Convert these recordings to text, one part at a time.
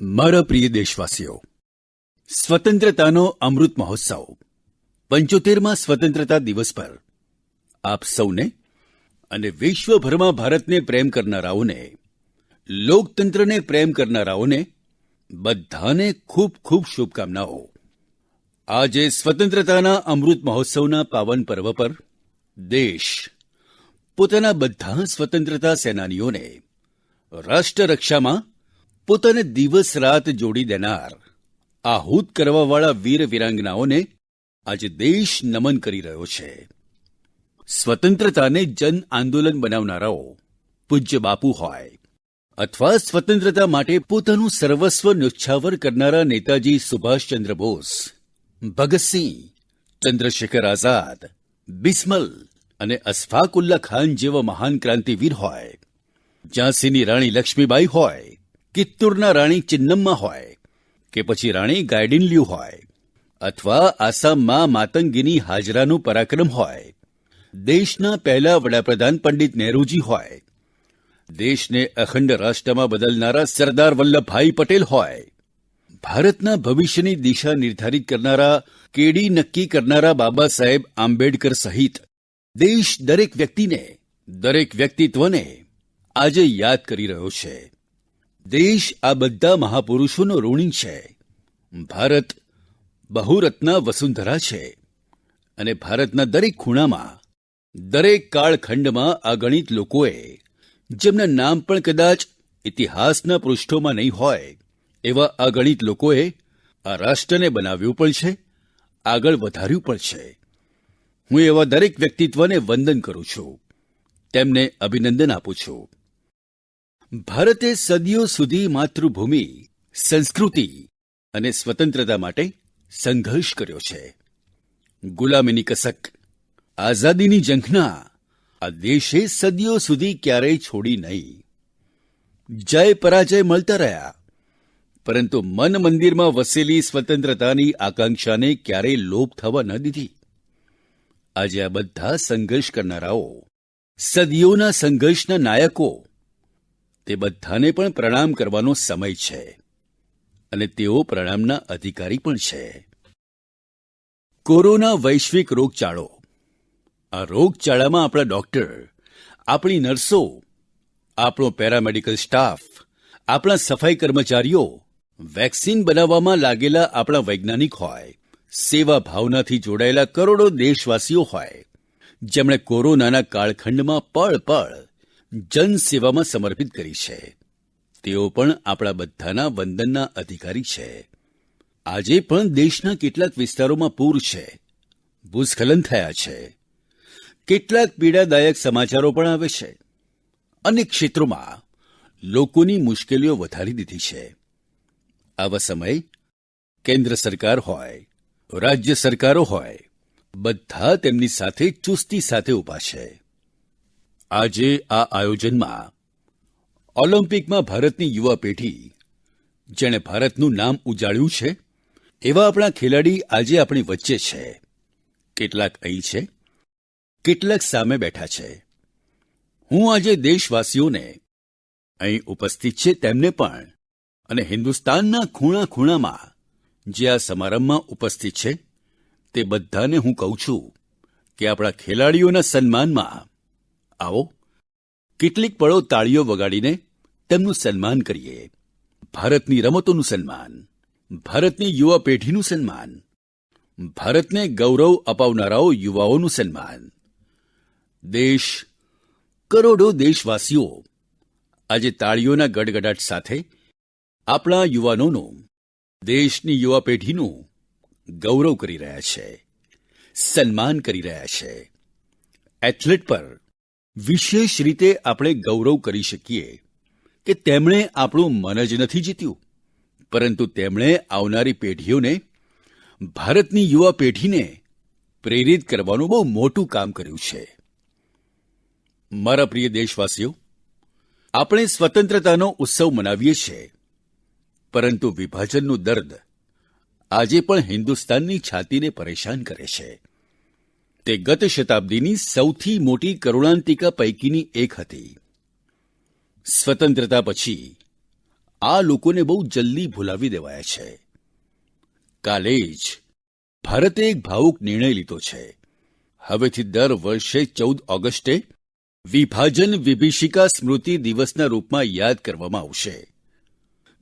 મારા પ્રિય દેશવાસીઓ, સ્વતંત્રતાનો અમૃત મહોત્સવ 75મા સ્વતંત્રતા દિવસ પર આપ સૌને અને વિશ્વભરમાં ભારતને પ્રેમ કરનારાઓને, લોકતંત્રને પ્રેમ કરનારાઓને બધાને ખૂબ ખૂબ શુભકામનાઓ। આજે સ્વતંત્રતાના અમૃત મહોત્સવના પાવન પર્વ પર દેશ પોતાના બધા સ્વતંત્રતા સેનાનીઓને રાષ્ટ્ર રક્ષામાં પોતાને દિવસરાત જોડી દેનાર, આહુત કરવાવાળા વીર વીરાંગનાઓને આજે દેશ નમન કરી રહ્યો છે। સ્વતંત્રતાને જન આંદોલન બનાવનારાઓ પૂજ્ય બાપુ હોય અથવા સ્વતંત્રતા માટે પોતાનું સર્વસ્વ ન્યોછાવર કરનારા નેતાજી સુભાષચંદ્ર બોઝ, ભગતસિંહ, ચંદ્રશેખર આઝાદ, બિસ્મલ અને અશફાક ઉલ્લા ખાન જેવા મહાન ક્રાંતિવીર હોય, ઝાંસીની રાણી લક્ષ્મીબાઈ હોય, કિત્તુરના રાણી ચિન્નમ્મા હોય કે પછી રાણી ગાયડિનલ્યુ હોય અથવા આસામમાં માતંગીની હાજરાનું પરાક્રમ હોય, દેશના પહેલા વડાપ્રધાન પંડિત નહેરુજી હોય, દેશને અખંડ રાષ્ટ્રમાં બદલનારા સરદાર વલ્લભભાઈ પટેલ હોય, ભારતના ભવિષ્યની દિશા નિર્ધારિત કરનારા, કેડી નક્કી કરનારા બાબા સાહેબ આંબેડકર સહિત દેશ દરેક વ્યક્તિને, દરેક વ્યક્તિત્વને આજે યાદ કરી રહ્યો છે। દેશ આ બધા મહાપુરુષોનો ઋણી છે। ભારત બહુરત્ના વસુંધરા છે અને ભારતના દરેક ખૂણામાં, દરેક કાળખંડમાં અગણિત લોકોએ, જેમના નામ પણ કદાચ ઇતિહાસના પૃષ્ઠોમાં નહીં હોય, એવા અગણિત લોકોએ આ રાષ્ટ્રને બનાવ્યું પણ છે, આગળ વધાર્યું પણ છે। હું એવા દરેક વ્યક્તિત્વને વંદન કરું છું, તેમને અભિનંદન આપું છું। ભારતે સદીઓ સુધી માતૃભૂમિ, સંસ્કૃતિ અને સ્વતંત્રતા માટે સંઘર્ષ કર્યો છે। ગુલામીની કસક, આઝાદીની ઝંખના આ દેશે સદીઓ સુધી ક્યારેય છોડી નહીં। જય પરાજય મળતા રહ્યા, પરંતુ મન મંદિરમાં વસેલી સ્વતંત્રતાની આકાંક્ષાને ક્યારેય લોપ થવા ન દીધી। આજે આ બધા સંઘર્ષ કરનારાઓ, સદીઓના સંઘર્ષના નાયકો, તે બધાને પણ પ્રણામ કરવાનો સમય છે અને તેઓ પ્રણામના અધિકારી પણ છે। કોરોના વૈશ્વિક રોગચાળો, આ રોગચાળામાં આપણા ડોક્ટર, આપણી નર્સો, આપણો પેરામેડિકલ સ્ટાફ, આપણા સફાઈ કર્મચારીઓ, વેક્સિન બનાવવામાં લાગેલા આપણા વૈજ્ઞાનિક હોય, સેવા ભાવનાથી જોડાયેલા કરોડો દેશવાસીઓ હોય, જેમણે કોરોનાના કાળખંડમાં પળ પળ જનસેવામાં સમર્પિત કરી છે, તેઓ પણ આપણા બધાના વંદનના અધિકારી છે। આજે પણ દેશના કેટલાક વિસ્તારોમાં પૂર છે, ભૂસ્ખલન થયા છે, કેટલાક પીડાદાયક સમાચારો પણ આવે છે। અનેક ક્ષેત્રોમાં લોકોની મુશ્કેલીઓ વધારી દીધી છે। આવા સમયે કેન્દ્ર સરકાર હોય, રાજ્ય સરકારો હોય, બધા તેમની સાથે ચુસ્તી સાથે ઊભા છે। આજે આ આયોજનમાં ઓલિમ્પિકમાં ભારતની યુવા પેઢી, જેણે ભારતનું નામ ઉજાળ્યું છે, એવા આપણા ખેલાડી આજે આપણી વચ્ચે છે। કેટલાક અહીં છે, કેટલાક સામે બેઠા છે। હું આજે દેશવાસીઓને, અહીં ઉપસ્થિત છે તેમને પણ, અને હિન્દુસ્તાનના ખૂણા-ખૂણામાં જે આ સમારંભમાં ઉપસ્થિત છે, તે બધાને હું કહું છું કે આપણા ખેલાડીઓના સન્માનમાં આવો, કેટલીક પળો તાળીઓ વગાડીને તેમનું સન્માન કરીએ। ભારતની રમતોનું સન્માન, ભારતની યુવા પેઢીનું સન્માન, ભારતને ગૌરવ અપાવનારાઓ યુવાઓનું સન્માન। દેશ, કરોડો દેશવાસીઓ આજે તાળીઓના ગડગડાટ સાથે આપણા યુવાનોનું, દેશની યુવા પેઢીનું ગૌરવ કરી રહ્યા છે, સન્માન કરી રહ્યા છે। એથ્લેટ પર વિશેષ રીતે આપણે ગૌરવ કરી શકીએ કે તેમણે આપણું મન જ નથી જીત્યું, પરંતુ તેમણે આવનારી પેઢીઓને, ભારતની યુવા પેઢીને પ્રેરિત કરવાનું બહુ મોટું કામ કર્યું છે। મારા પ્રિય દેશવાસીઓ, આપણે સ્વતંત્રતાનો ઉત્સવ મનાવીએ છીએ, પરંતુ વિભાજનનું દર્દ આજે પણ હિન્દુસ્તાનની છાતીને પરેશાન કરે છે। તે ગત શતાબ્દીની સૌથી મોટી કરુણાંતિકા પૈકીની એક હતી। સ્વતંત્રતા પછી આ લોકોને બહુ જલ્દી ભૂલાવી દેવાયા છે. કાલે જ ભારતે એક ભાવુક નિર્ણય લીધો છે. હવેથી દર વર્ષે 14 ઓગસ્ટે વિભાજન વિભીષિકા સ્મૃતિ દિવસના રૂપમાં યાદ કરવામાં આવશે.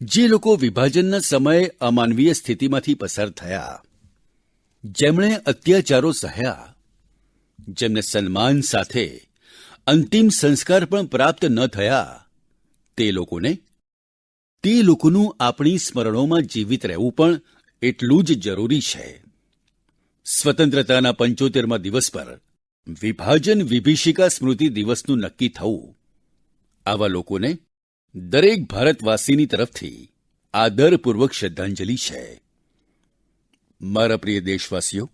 જે લોકો વિભાજનના સમયે અમાનવીય સ્થિતિમાંથી પસાર થયા, જેમણે અત્યાચારો સહ્યા, જેમને સન્માન સાથે અંતિમ સંસ્કાર પણ પ્રાપ્ત ન થયા, તે લોકોનું આપણી સ્મરણોમાં જીવિત રહેવું પણ એટલું જ જરૂરી છે. સ્વતંત્રતાના 75મા દિવસ પર વિભાજન વિભીષિકા સ્મૃતિ દિવસનું નક્કી થવું, આવા લોકોને દરેક ભારતવાસીની તરફથી આદરપૂર્વક શ્રદ્ધાંજલિ છે. મારા પ્રિય દેશવાસીઓ,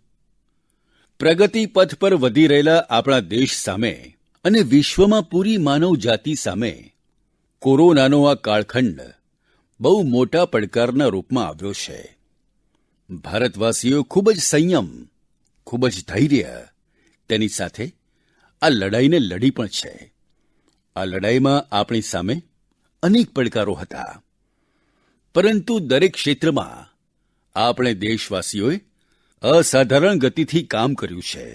પ્રગતિ પથ પર વધી રહેલા આપણા દેશ સામે અને વિશ્વમાં પૂરી માનવજાતિ સામે કોરોનાનો આ કાળખંડ બહુ મોટા પડકારના રૂપમાં આવ્યો છે. ભારતવાસીઓ ખૂબ જ સંયમ, ખૂબ જ ધૈર્ય, તેની સાથે આ લડાઈને લડી પણ છે. આ લડાઈમાં આપણી સામે અનેક પડકારો હતા, પરંતુ દરેક ક્ષેત્રમાં આપણે દેશવાસીઓએ અસાધારણ ગતિથી કામ કર્યું છે.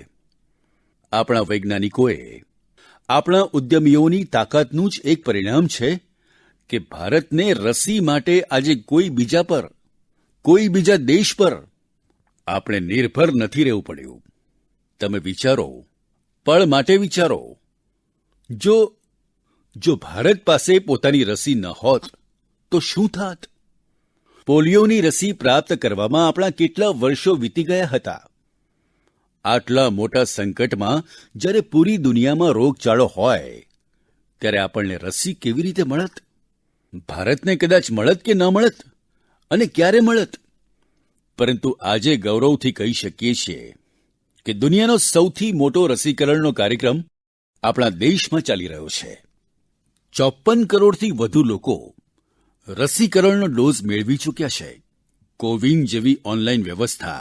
આપણા વૈજ્ઞાનિકોએ, આપણા ઉદ્યમીઓની તાકાતનું જ એક પરિણામ છે કે ભારતને રસી માટે આજે કોઈ બીજા દેશ પર આપણે નિર્ભર નથી રહેવું પડ્યું. તમે વિચારો, પળ માટે વિચારો, જો ભારત પાસે પોતાની રસી ન હોત તો શું થાત? પોલિયોની રસી પ્રાપ્ત કરવામાં આપણા કેટલા વર્ષો વીતી ગયા હતા. આટલા મોટા સંકટમાં જ્યારે પૂરી દુનિયામાં રોગચાળો હોય, ત્યારે આપણને રસી કેવી રીતે મળત? ભારતને કદાચ મળત કે ન મળત, અને ક્યારે મળત? પરંતુ આજે ગૌરવથી કહી શકીએ છીએ કે દુનિયાનો સૌથી મોટો રસીકરણનો કાર્યક્રમ આપણા દેશમાં ચાલી રહ્યો છે. 54 કરોડથી વધુ લોકો રસીકરણનો ડોઝ મેળવી ચૂક્યા છે. કોવિન જેવી ઓનલાઈન વ્યવસ્થા,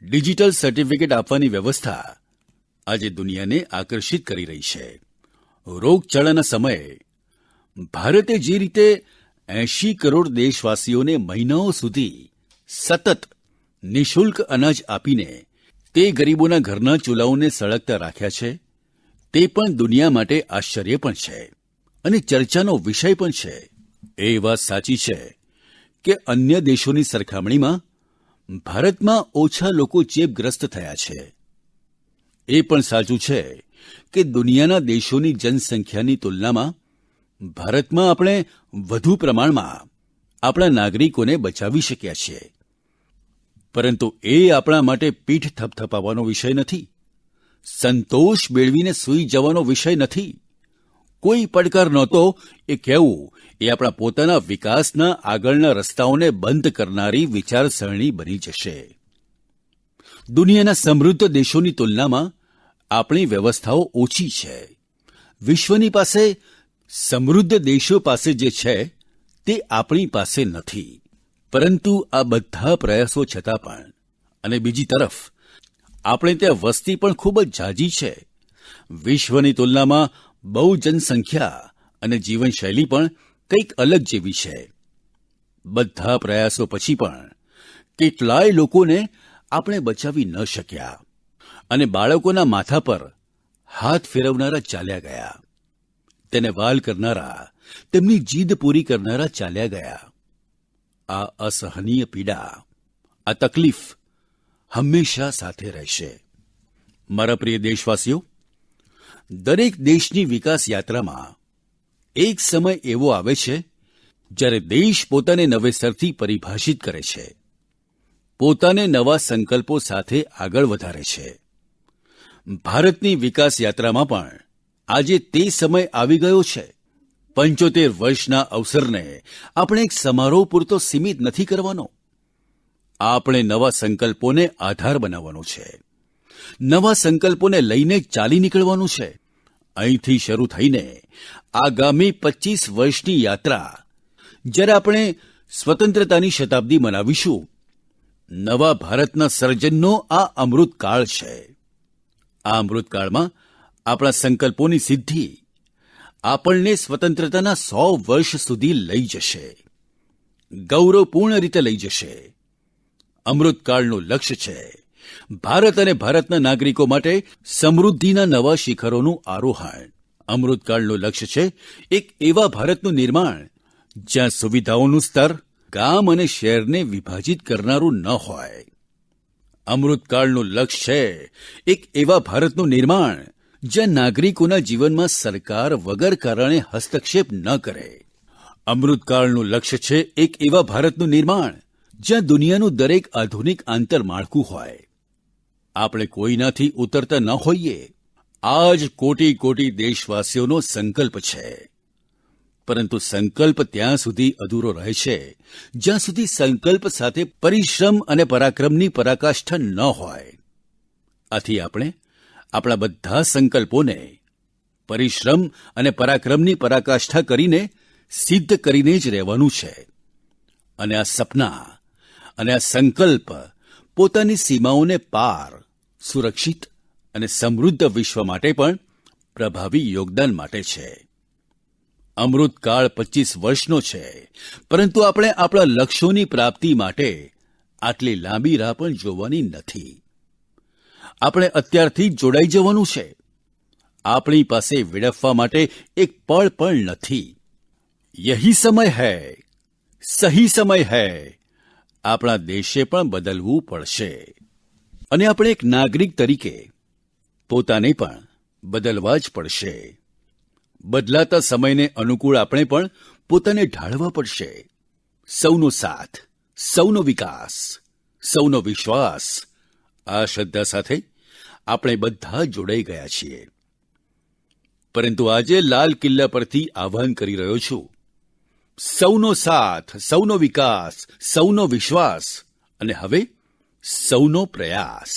ડિજિટલ સર્ટિફિકેટ આપવાની વ્યવસ્થા આજે દુનિયાને આકર્ષિત કરી રહી છે. રોગચાળાના સમયે ભારતે જે રીતે 80 કરોડ દેશવાસીઓને મહિનાઓ સુધી સતત નિઃશુલ્ક અનાજ આપીને તે ગરીબોના ઘરના ચૂલાઓને સળગતા રાખ્યા છે, તે પણ દુનિયા માટે આશ્ચર્ય પણ છે અને ચર્ચાનો વિષય પણ છે. એ વાત સાચી છે કે અન્ય દેશોની સરખામણીમાં ભારતમાં ઓછા લોકો ચેપગ્રસ્ત થયા છે. એ પણ સાચું છે કે દુનિયાના દેશોની જનસંખ્યાની તુલનામાં ભારતમાં આપણે વધુ પ્રમાણમાં આપણા નાગરિકોને બચાવી શક્યા છીએ. પરંતુ એ આપણા માટે પીઠ થપથપાવવાનો વિષય નથી, સંતોષ મેળવીને સૂઈ જવાનો વિષય નથી. કોઈ પડકાર નહોતો એ કહેવું એ આપણા પોતાના વિકાસના આગળના રસ્તાઓને બંધ કરનારી વિચારસરણી બની જશે. દુનિયાના સમૃદ્ધ દેશોની તુલનામાં આપણી વ્યવસ્થાઓ ઓછી છે. વિશ્વની પાસે સમૃદ્ધ દેશો પાસે જે છે તે આપણી પાસે નથી. પરંતુ આ બધા પ્રયાસો છતાં પણ, અને બીજી તરફ આપણે ત્યાં વસ્તી પણ ખૂબ જ ઝાઝી છે. વિશ્વની તુલનામાં બહુ જનસંખ્યા અને જીવનશૈલી પણ કંઈક અલગ જેવી છે. બધા પ્રયાસો પછી પણ કેટલાય લોકોને આપણે બચાવી ન શક્યા, અને બાળકોના માથા પર હાથ ફેરવનારા ચાલ્યા ગયા, તેને વ્હાલ કરનારા, તેમની જીદ પૂરી કરનારા ચાલ્યા ગયા. આ અસહનીય પીડા, આ તકલીફ હંમેશા સાથે રહેશે. મારા પ્રિય દેશવાસીઓ, દરેક દેશની વિકાસ યાત્રામાં એક સમય એવો આવે છે જ્યારે દેશ પોતાને નવેસરથી પરિભાષિત કરે છે, પોતાને નવા સંકલ્પો સાથે આગળ વધારે છે. ભારતની વિકાસ યાત્રામાં પણ આજે તે સમય આવી ગયો છે. 75 વર્ષના અવસરને આપણે એક સમારોહ પૂરતો સીમિત નથી કરવાનો. આપણે નવા સંકલ્પોને આધાર બનાવવાનો છે. નવા સંકલ્પોને લઈને ચાલી નીકળવાનું છે. અહીંથી શરૂ થઈને આગામી 25 વર્ષની યાત્રા, જ્યારે આપણે સ્વતંત્રતાની શતાબ્દી મનાવીશું, નવા ભારતના સર્જનનો આ અમૃતકાળ છે. આ અમૃતકાળમાં આપણા સંકલ્પોની સિદ્ધિ આપણને સ્વતંત્રતાના 100 વર્ષ સુધી લઈ જશે. ગૌરવપૂર્ણ રીતે લઈ જશે. અમૃતકાળનું લક્ષ્ય છે ભારત અને ભારતના નાગરિકો માટે સમૃદ્ધિના નવા શિખરોનું આરોહણ. અમૃતકાળનું લક્ષ્ય છે એક એવા ભારતનું નિર્માણ જ્યાં સુવિધાઓનું સ્તર ગામ અને શહેરને વિભાજિત કરનારું ન હોય. અમૃતકાળનું લક્ષ્ય છે એક એવા ભારતનું નિર્માણ જ્યાં નાગરિકોના જીવનમાં સરકાર વગર કારણે હસ્તક્ષેપ ન કરે. અમૃતકાળનું લક્ષ્ય છે એક એવા ભારતનું નિર્માણ જ્યાં દુનિયાનું દરેક આધુનિક આંતરમાળખું હોય. આપણે કોઈનાથી ઉતરતા ન હોઈએ. આ જ કોટી કોટી દેશવાસીઓનો સંકલ્પ છે. પરંતુ સંકલ્પ ત્યાં સુધી અધૂરો રહે છે જ્યાં સુધી સંકલ્પ સાથે પરિશ્રમ અને પરાક્રમની પરાકાષ્ઠા ન હોય. આથી આપણે આપણા બધા સંકલ્પોને પરિશ્રમ અને પરાક્રમની પરાકાષ્ઠા કરીને સિદ્ધ કરીને જ રહેવાનું છે. અને આ સપના અને આ સંકલ્પ પોતાની સીમાઓને પાર સુરક્ષિત અને સમૃદ્ધ વિશ્વ માટે પણ પ્રભાવી યોગદાન માટે છે. અમૃતકાળ 25 વર્ષનો છે, પરંતુ આપણે આપણા લક્ષ્યોની પ્રાપ્તિ માટે આટલી લાંબી રાહ પણ જોવાની નથી. આપણે અત્યારથી જ જોડાઈ જવાનું છે. આપણી પાસે વિડફવા માટે એક પળ પણ નથી. યહી સમય હૈ, સહી સમય હૈ. આપણા દેશે પણ બદલવું પડશે અને આપણે એક નાગરિક તરીકે પોતાને પણ બદલવા જ પડશે. બદલાતા સમયને અનુકૂળ આપણે પણ પોતાને ઢાળવા પડશે. સૌનો સાથ, સૌનો વિકાસ, સૌનો વિશ્વાસ, આ શ્રદ્ધા સાથે આપણે બધા જોડાઈ ગયા છીએ. પરંતુ આજે લાલ કિલ્લા પરથી આહ્વાન કરી રહ્યો છું, સૌનો સાથ, સૌનો વિકાસ, સૌનો વિશ્વાસ અને હવે સૌનો પ્રયાસ.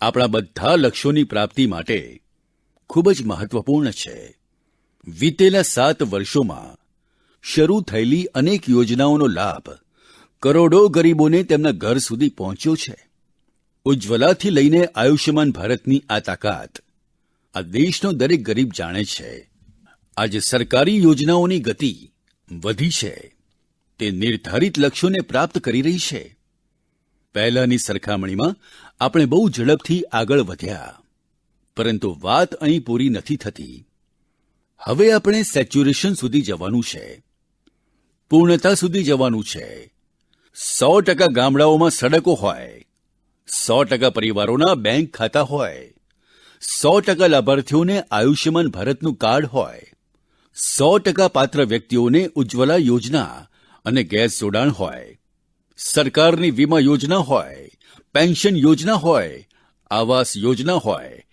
આપણા બધા લક્ષ્યોની પ્રાપ્તિ માટે ખૂબ જ મહત્વપૂર્ણ છે. વીતેલા 7 વર્ષોમાં શરૂ થયેલી અનેક યોજનાઓનો લાભ કરોડો ગરીબોને તેમના ઘર સુધી પહોંચ્યો છે. ઉજ્જવલાથી લઈને આયુષ્યમાન ભારતની આ તાકાત આ દેશનો દરેક ગરીબ જાણે છે. આજે સરકારી યોજનાઓની ગતિ વધી છે. તે નિર્ધારિત લક્ષ્યોને પ્રાપ્ત કરી રહી છે. પહેલાંની સરખામણીમાં આપણે બહુ ઝડપથી આગળ વધ્યા. પરંતુ વાત અહીં પૂરી નથી થતી. હવે આપણે સેચ્યુરેશન સુધી જવાનું છે. પૂર્ણતા સુધી જવાનું છે. 100% ગામડાઓમાં સડકો હોય, 100% પરિવારોના બેંક ખાતા હોય, 100% લાભાર્થીઓને આયુષ્યમાન ભારતનું કાર્ડ હોય, 100% પાત્ર વ્યક્તિઓને ઉજ્જવલા યોજના અને ગેસ જોડાણ હોય, સરકારની વીમા યોજના હોય, પેન્શન યોજના હોય, આવાસ યોજના હોય.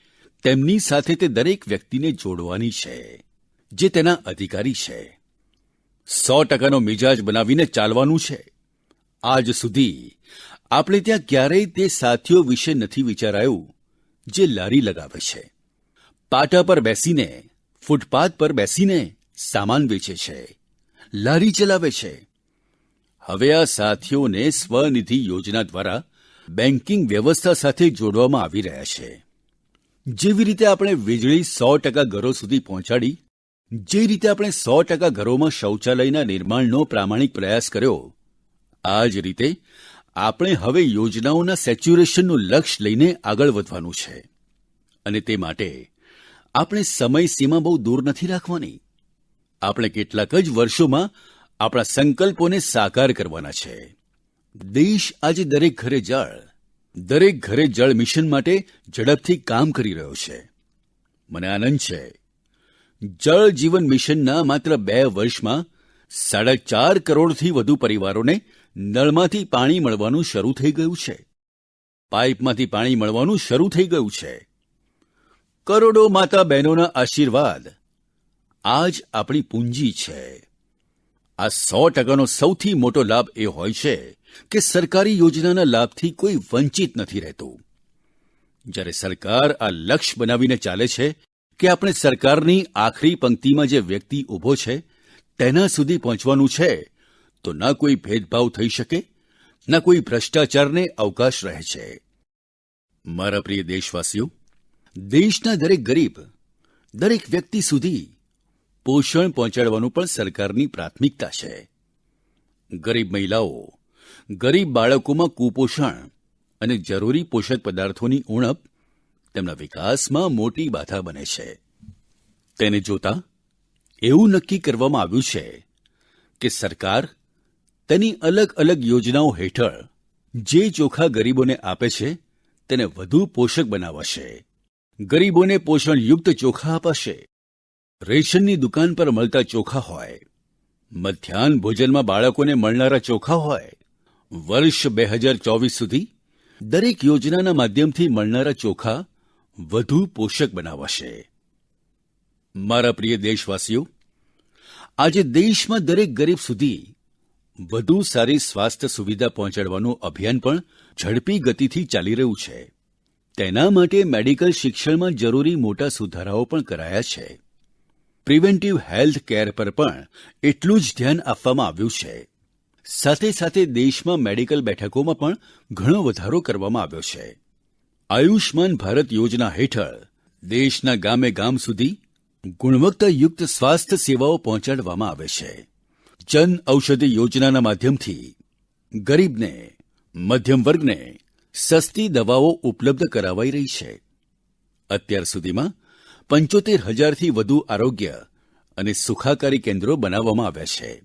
તેમની સાથે તે દરેક વ્યક્તિને જોડવાની છે જે તેના અધિકારી છે. 100%નો મિજાજ બનાવીને ચાલવાનું છે. આજ સુધી આપણે ત્યાં ક્યારેય તે સાથીઓ વિશે નથી વિચારાયું જે લારી લગાવે છે, પાટા પર બેસીને, ફૂટપાથ પર બેસીને સામાન વેચે છે, લારી ચલાવે છે. હવે આ સાથીઓને સ્વનિધિ યોજના દ્વારા બેન્કિંગ વ્યવસ્થા સાથે જોડવામાં આવી રહ્યા છે. જેવી રીતે આપણે વીજળી 100% ઘરો સુધી પહોંચાડી, જે રીતે આપણે 100% ઘરોમાં શૌચાલયના નિર્માણનો પ્રામાણિક પ્રયાસ કર્યો, આ જ રીતે આપણે હવે યોજનાઓના સેચ્યુરેશનનું લક્ષ્ય લઈને આગળ વધવાનું છે. અને તે માટે આપણે સમય સીમા બહુ દૂર નથી રાખવાની. આપણે કેટલાક જ વર્ષોમાં આપણા સંકલ્પોને સાકાર કરવાના છે. દેશ આજે દરેક ઘરે જળ મિશન માટે ઝડપથી કામ કરી રહ્યો છે. મને આનંદ છે. જળ જીવન મિશનના માત્ર 2 વર્ષમાં 4.5 કરોડથી વધુ પરિવારોને નળમાંથી પાણી મળવાનું શરૂ થઈ ગયું છે. પાઇપમાંથી પાણી મળવાનું શરૂ થઈ ગયું છે. કરોડો માતા બહેનોના આશીર્વાદ આ જ આપણી પૂંજી છે. આ 100%નો સૌથી મોટો લાભ એ હોય છે કે સરકારી યોજનાના લાભથી કોઈ વંચિત નથી રહેતું. જ્યારે સરકાર આ લક્ષ્ય બનાવીને ચાલે છે કે આપણે સરકારની આખરી પંક્તિમાં જે વ્યક્તિ ઊભો છે તેના સુધી પહોંચવાનું છે, તો ના કોઈ ભેદભાવ થઈ શકે, ના કોઈ ભ્રષ્ટાચારને અવકાશ રહે છે. મારા પ્રિય દેશવાસીઓ, દેશના દરેક ગરીબ, દરેક વ્યક્તિ સુધી પોષણ પહોંચાડવાનું પણ સરકારની પ્રાથમિકતા છે. ગરીબ મહિલાઓ, ગરીબ બાળકોમાં કુપોષણ અને જરૂરી પોષક પદાર્થોની ઉણપ તેમના વિકાસમાં મોટી બાધા બને છે. તેને જોતાં એવું નક્કી કરવામાં આવ્યું છે કે સરકાર તેની અલગ અલગ યોજનાઓ હેઠળ જે ચોખા ગરીબોને આપે છે તેને વધુ પોષક બનાવશે. ગરીબોને પોષણયુક્ત ચોખા અપાશે. રેશનની દુકાન પર મળતા ચોખા હોય, મધ્યાહન ભોજનમાં બાળકોને મળનારા ચોખા હોય, વર્ષ 2024 સુધી દરેક યોજનાના માધ્યમથી મળનારા ચોખા વધુ પોષક બનાવાશે. મારા પ્રિય દેશવાસીઓ, આજે દેશમાં દરેક ગરીબ સુધી વધુ સારી સ્વાસ્થ્ય સુવિધા પહોંચાડવાનું અભિયાન પણ ઝડપી ગતિથી ચાલી રહ્યું છે. તેના માટે મેડિકલ શિક્ષણમાં જરૂરી મોટા સુધારાઓ પણ કરાયા છે. પ્રિવેન્ટિવ હેલ્થ કેર પર પણ એટલું જ ધ્યાન આપવામાં આવ્યું છે. સાથે સાથે દેશમાં મેડિકલ બેઠકોમાં પણ ઘણો વધારો કરવામાં આવ્યો છે. આયુષ્માન ભારત યોજના હેઠળ દેશના ગામે-ગામ સુધી ગુણવત્તાયુક્ત સ્વાસ્થ્ય સેવાઓ પહોંચાડવામાં આવે છે. જન ઔષધિ યોજનાના માધ્યમથી ગરીબને, મધ્યમ વર્ગને સસ્તી દવાઓ ઉપલબ્ધ કરાવાઈ રહી છે. અત્યાર સુધીમાં 75,000થી વધુ આરોગ્ય અને સુખાકારી કેન્દ્રો બનાવવામાં આવ્યા છે.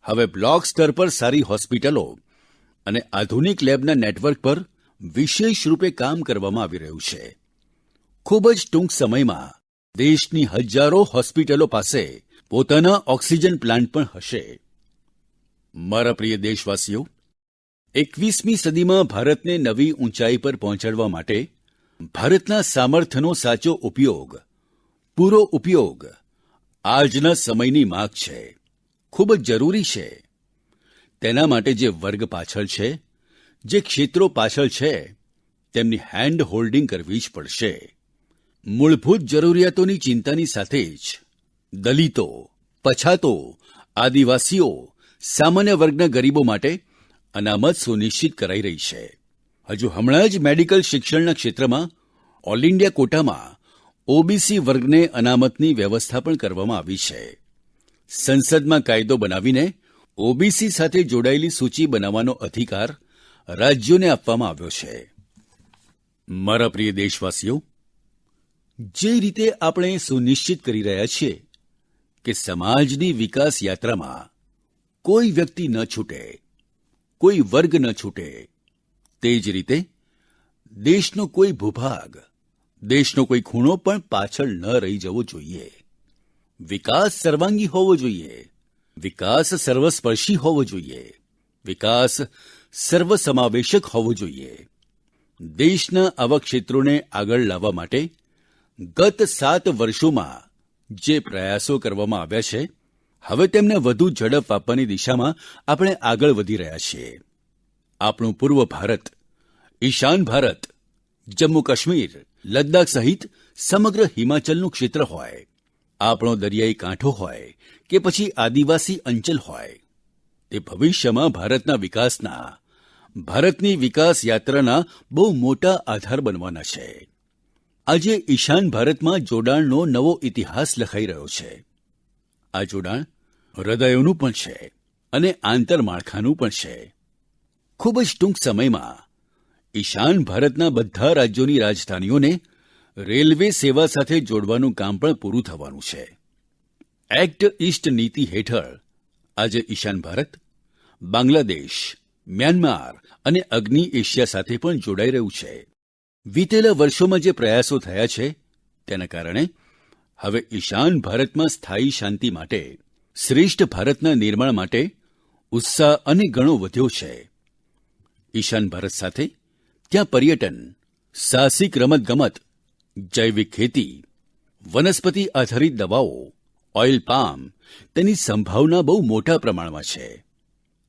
હવે બ્લોક સ્તર પર સારી હોસ્પિટલો અને આધુનિક લેબના નેટવર્ક પર વિશેષ રૂપે કામ કરવામાં આવી રહ્યું છે. ખૂબ જ ટૂંક સમયમાં દેશની હજારો હોસ્પિટલો પાસે પોતાના ઓક્સિજન પ્લાન્ટ પણ હશે. મારા પ્રિય દેશવાસીઓ, 21મી સદીમાં ભારતને નવી ઊંચાઈ પર પહોંચાડવા માટે ભારતના સામર્થ્યનો સાચો ઉપયોગ, પૂરો ઉપયોગ આજના સમયની માંગ છે. ખૂબ જ જરૂરી છે. તેના માટે જે વર્ગ પાછળ છે, જે ક્ષેત્રો પાછળ છે, તેમની હેન્ડ હોલ્ડિંગ કરવી જ પડશે. મૂળભૂત જરૂરિયાતોની ચિંતાની સાથે જ દલિતો, પછાતો, આદિવાસીઓ, સામાન્ય વર્ગના ગરીબો માટે અનામત સુનિશ્ચિત કરાઈ રહી છે. હજુ હમણાં જ મેડિકલ શિક્ષણના ક્ષેત્રમાં ઓલ ઇન્ડિયા કોટામાં ઓબીસી વર્ગને અનામતની વ્યવસ્થા પણ કરવામાં આવી છે. સંસદમાં કાયદો બનાવીને ઓબીસી સાથે જોડાયેલી સૂચિ બનાવવાનો અધિકાર રાજ્યોને આપવામાં આવ્યો છે. મારા પ્રિય દેશવાસીઓ, જે રીતે આપણે સુનિશ્ચિત કરી રહ્યા છીએ કે સમાજની વિકાસ યાત્રામાં કોઈ વ્યક્તિ ન છૂટે, કોઈ વર્ગ ન છૂટે, તે જ રીતે દેશનો કોઈ ભૂભાગ, દેશનો કોઈ ખૂણો પણ પાછળ ન રહી જવો જોઈએ. વિકાસ સર્વાંગી હોવો જોઈએ. વિકાસ સર્વસ્પર્શી હોવો જોઈએ. વિકાસ સર્વસમાવેશક હોવો જોઈએ. દેશના આવા ક્ષેત્રોને આગળ લાવવા માટે ગત 7 વર્ષોમાં જે પ્રયાસો કરવામાં આવ્યા છે, હવે તેમને વધુ ઝડપ આપવાની દિશામાં આપણે આગળ વધી રહ્યા છીએ. આપણું પૂર્વ ભારત, ઈશાન ભારત, જમ્મુ કાશ્મીર, લદ્દાખ સહિત સમગ્ર હિમાચલનું ક્ષેત્ર હોય, આપણો દરિયાઈ કાંઠો હોય કે પછી આદિવાસી અંચલ હોય, તે ભવિષ્યમાં ભારતના વિકાસના, ભારતની વિકાસ યાત્રાના બહુ મોટા આધાર બનવાના છે. આજે ઈશાન ભારતમાં જોડાણનો નવો ઇતિહાસ લખાઈ રહ્યો છે. આ જોડાણ હૃદયોનું પણ છે અને આંતરમાળખાનું પણ છે. ખૂબ જ ટૂંક સમયમાં ઈશાન ભારતના બધા રાજ્યોની રાજધાનીઓને રેલવે સેવા સાથે જોડવાનું કામ પણ પૂરું થવાનું છે. એક્ટ ઈસ્ટ નીતિ હેઠળ આજે ઈશાન ભારત બાંગ્લાદેશ, મ્યાનમાર અને અગ્નિ એશિયા સાથે પણ જોડાઈ રહ્યું છે. વીતેલા વર્ષોમાં જે પ્રયાસો થયા છે, તેના કારણે હવે ઈશાન ભારતમાં સ્થાયી શાંતિ માટે, શ્રેષ્ઠ ભારતના નિર્માણ માટે ઉત્સાહ અને ઘણો વધ્યો છે. ઈશાન ભારત સાથે ત્યાં પર્યટન, સાહસિક રમતગમત, જૈવિક ખેતી, વનસ્પતિ આધારિત દવાઓ, ઓઇલ પામ, તેની સંભાવના બહુ મોટા પ્રમાણમાં છે.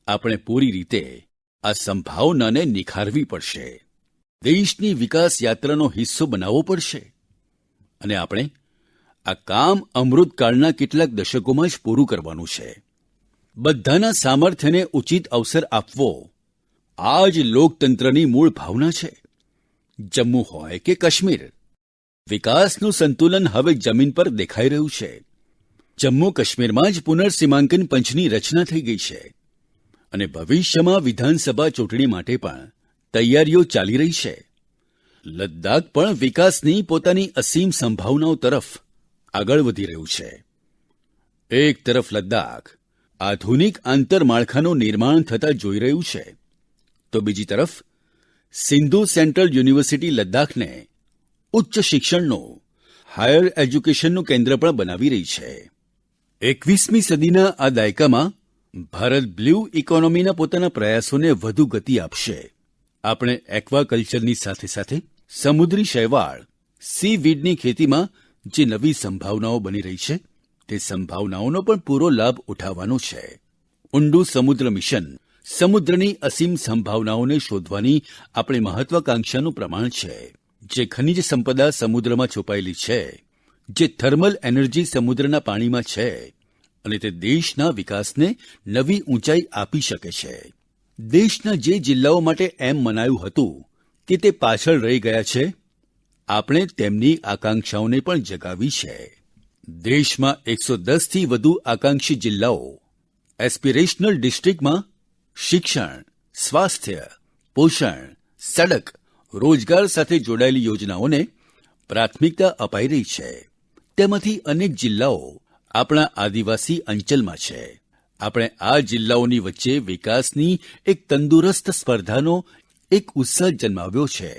આપણે પૂરી રીતે આ સંભાવનાને નિખારવી પડશે. દેશની વિકાસ યાત્રાનો હિસ્સો બનાવવો પડશે. અને આપણે આ કામ અમૃતકાળના કેટલાક દશકોમાં જ પૂરું કરવાનું છે. બધાના સામર્થ્યને ઉચિત અવસર આપવો, આ જ લોકતંત્રની મૂળ ભાવના છે. જમ્મુ હોય કે કાશ્મીર, વિકાસનું સંતુલન હવે જમીન પર દેખાઈ રહ્યું છે. જમ્મુ કાશ્મીરમાં જ પુનર્સીમાંકન પંચની રચના થઈ ગઈ છે. અને ભવિષ્યમાં વિધાનસભા ચૂંટણી માટે પણ તૈયારીઓ ચાલી રહી છે. લદ્દાખ પણ વિકાસની પોતાની અસીમ સંભાવનાઓ તરફ આગળ વધી રહ્યું છે. એક તરફ લદ્દાખ આધુનિક આંતરમાળખાનું નિર્માણ થતાં જોઈ રહ્યું છે, તો બીજી તરફ સિંધુ સેન્ટ્રલ યુનિવર્સિટી લદ્દાખને ઉચ્ચ શિક્ષણનું, હાયર એજ્યુકેશનનું કેન્દ્ર પણ બનાવી રહી છે. 21મી સદીના આ દાયકામાં ભારત બ્લુ ઇકોનોમીના પોતાના પ્રયાસોને વધુ ગતિ આપશે. આપણે એક્વાકલ્ચરની સાથે સાથે સમુદ્રી શૈવાળ, સીવીડની ખેતીમાં જે નવી સંભાવનાઓ બની રહી છે, તે સંભાવનાઓનો પણ પૂરો લાભ ઉઠાવવાનો છે. ઊંડું સમુદ્ર મિશન સમુદ્રની અસીમ સંભાવનાઓને શોધવાની આપણી મહત્વાકાંક્ષાનું પ્રમાણ છે. જે ખનિજ સંપદા સમુદ્રમાં છુપાયેલી છે, જે થર્મલ એનર્જી સમુદ્રના પાણીમાં છે, અને તે દેશના વિકાસને નવી ઊંચાઈ આપી શકે છે. દેશના જે જિલ્લાઓ માટે એમ મનાયું હતું કે તે પાછળ રહી ગયા છે, આપણે તેમની આકાંક્ષાઓને પણ જગાવી છે. દેશમાં 110થી વધુ આકાંક્ષી જિલ્લાઓ એસ્પિરેશનલ ડિસ્ટ્રિક્ટમાં શિક્ષણ, સ્વાસ્થ્ય, પોષણ, સડક, રોજગાર સાથે જોડાયેલી યોજનાઓને પ્રાથમિકતા અપાઈ રહી છે. તેમાંથી અનેક જિલ્લાઓ આપણા આદિવાસી અંચલમાં છે. આપણે આ જિલ્લાઓની વચ્ચે વિકાસની એક તંદુરસ્ત સ્પર્ધાનો એક ઉત્સાહ જન્માવ્યો છે.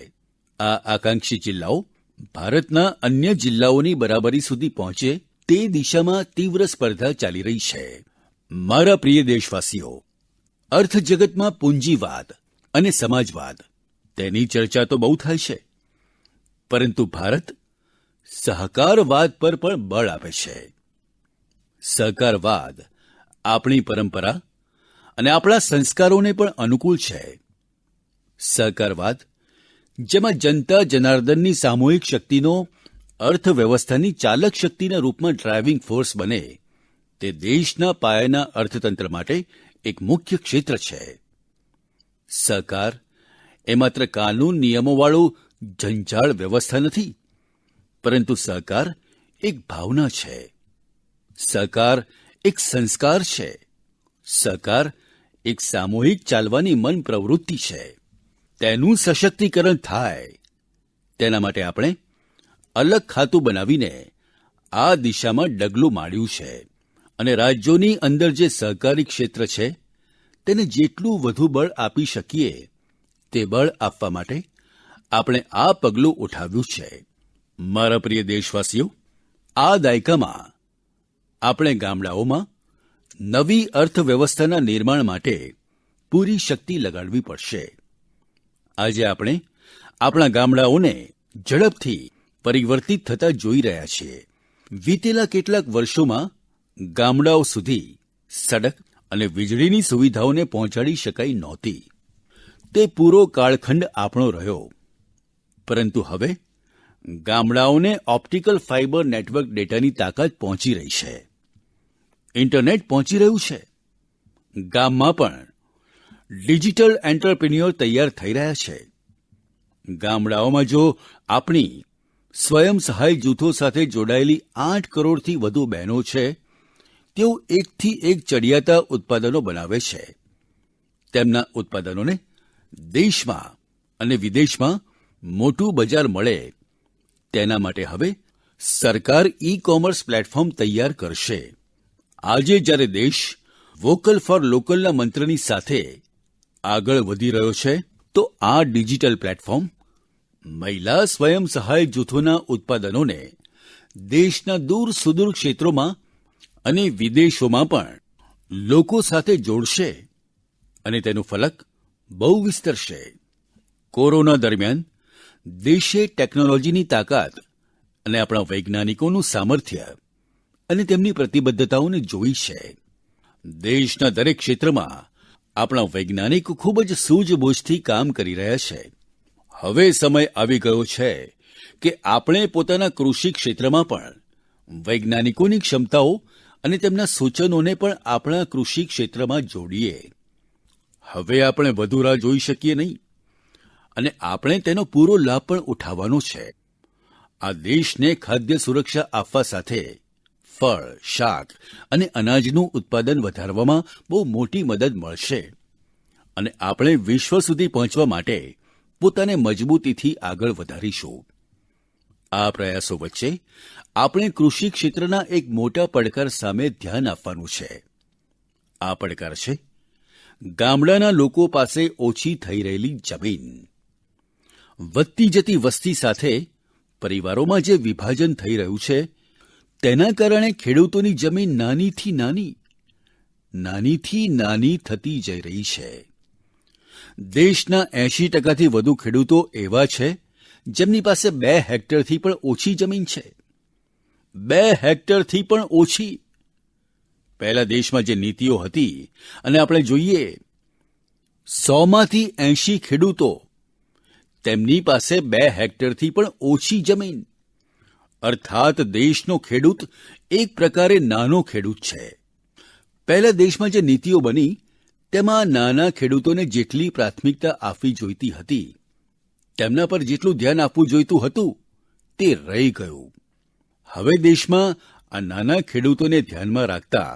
આ આકાંક્ષી જિલ્લાઓ ભારતના અન્ય જિલ્લાઓની બરાબરી સુધી પહોંચે તે દિશામાં તીવ્ર સ્પર્ધા ચાલી રહી છે. મારા પ્રિય દેશવાસીઓ, અર્થજગતમાં પૂંજીવાદ અને સમાજવાદ તેની ચર્ચા તો બહુ થાય છે, પરંતુ ભારત સહકારવાદ પર પણ બળ આપે છે. સહકારવાદ આપણી પરંપરા અને આપણા સંસ્કારોને પણ અનુકૂળ છે. સહકારવાદ જેમાં જનતા જનાર્દનની સામૂહિક શક્તિનો અર્થવ્યવસ્થાની ચાલક શક્તિના રૂપમાં ડ્રાઇવિંગ ફોર્સ બને, તે દેશના પાયાના અર્થતંત્ર માટે એક મુખ્ય ક્ષેત્ર છે. સહકાર એ માત્ર કાનૂન નિયમોવાળું ઝંઝાળ વ્યવસ્થા નથી, પરંતુ સહકાર એક ભાવના છે. સહકાર એક સંસ્કાર છે. સહકાર એક સામૂહિક ચાલવાની મન પ્રવૃત્તિ છે. તેનું સશક્તિકરણ થાય તેના માટે આપણે અલગ ખાતું બનાવીને આ દિશામાં ડગલું માંડ્યું છે. અને રાજ્યોની અંદર જે સહકારી ક્ષેત્ર છે, તેને જેટલું વધુ બળ આપી શકીએ તે બળ આપવા માટે આપણે આ પગલું ઉઠાવ્યું છે. મારા પ્રિય દેશવાસીઓ, આ દાયકામાં આપણે ગામડાઓમાં નવી અર્થવ્યવસ્થાના નિર્માણ માટે પૂરી શક્તિ લગાડવી પડશે. આજે આપણે આપણા ગામડાઓને ઝડપથી પરિવર્તિત થતા જોઈ રહ્યા છીએ. વીતેલા કેટલાક વર્ષોમાં ગામડાઓ સુધી સડક અને વીજળીની સુવિધાઓને પહોંચાડી શકાઈ નહોતી. તે પૂરો કાળખંડ આપણો રહ્યો. પરંતુ હવે ગામડાઓને ઓપ્ટિકલ ફાઇબર નેટવર્ક ડેટાની તાકાત પહોંચી રહી છે. ઇન્ટરનેટ પહોંચી રહ્યું છે. ગામમાં પણ ડિજિટલ એન્ટરપ્રિન્યોર તૈયાર થઈ રહ્યા છે. ગામડાઓમાં જો આપણી સ્વયં સહાય જૂથો સાથે જોડાયેલી 8 કરોડથી વધુ બહેનો છે, તેઓ એકથી એક ચડિયાતા ઉત્પાદનો બનાવે છે. તેમના ઉત્પાદનોને દેશમાં અને વિદેશમાં મોટું બજાર મળે, તેના માટે હવે સરકાર ઈ-કોમર્સ પ્લેટફોર્મ તૈયાર કરશે. આજે જ્યારે દેશ વોકલ ફોર લોકલના મંત્રની સાથે આગળ વધી રહ્યો છે, તો આ ડિજિટલ પ્લેટફોર્મ મહિલા સ્વયં સહાય જૂથોના ઉત્પાદનોને દેશના દૂર સુદૂર ક્ષેત્રોમાં અને વિદેશોમાં પણ લોકો સાથે જોડશે અને તેનું ફલક બહુ વિસ્તરશે. કોરોના દરમિયાન દેશે ટેકનોલોજીની તાકાત અને આપણા વૈજ્ઞાનિકોનું સામર્થ્ય અને તેમની પ્રતિબદ્ધતાઓને જોઈ છે. દેશના દરેક ક્ષેત્રમાં આપણા વૈજ્ઞાનિકો ખૂબ જ સૂઝબૂઝથી કામ કરી રહ્યા છે. હવે સમય આવી ગયો છે કે આપણે પોતાના કૃષિ ક્ષેત્રમાં પણ વૈજ્ઞાનિકોની ક્ષમતાઓ અને તેમના સૂચનોને પણ આપણા કૃષિ ક્ષેત્રમાં જોડીએ. હવે આપણે વધુ રાહ જોઈ શકીએ નહીં અને આપણે તેનો પૂરો લાભ પણ ઉઠાવવાનો છે. આ દેશને ખાદ્ય સુરક્ષા આપવા સાથે ફળ, શાક અને અનાજનું ઉત્પાદન વધારવામાં બહુ મોટી મદદ મળશે. અને આપણે વિશ્વ સુધી પહોંચવા માટે પોતાને મજબૂતીથી આગળ વધારીશું. આ પ્રયાસો વચ્ચે આપણે કૃષિ ક્ષેત્રના એક મોટા પડકાર સામે ધ્યાન આપવાનું છે. આ પડકાર છે ગામડાના લોકો પાસે ઓછી થઈ રહેલી જમીન. વધતી જતી વસ્તી સાથે પરિવારોમાં જે વિભાજન થઈ રહ્યું છે, તેના કારણે ખેડૂતોની જમીન નાનીથી નાની થતી જઈ રહી છે. દેશના 80%થી વધુ ખેડૂતો એવા છે જેમની પાસે 2 હેક્ટરથી પણ ઓછી જમીન છે. 2 હેક્ટરથી પણ ઓછી. પહેલા દેશમાં જે નીતિઓ હતી અને આપણે જોઈએ 100માંથી 80 ખેડૂતો, તેમની પાસે 2 હેક્ટરથી પણ ઓછી જમીન. અર્થાત દેશનો ખેડૂત એક પ્રકારે નાનો ખેડૂત છે. પહેલા દેશમાં જે નીતિઓ બની તેમાં નાના ખેડૂતોને જેટલી પ્રાથમિકતા આપવી જોઈતી હતી, તેમના પર જેટલું ધ્યાન આપવું જોઈતું હતું, તે રહી ગયું. હવે દેશમાં આ નાના ખેડૂતોને ધ્યાનમાં રાખતા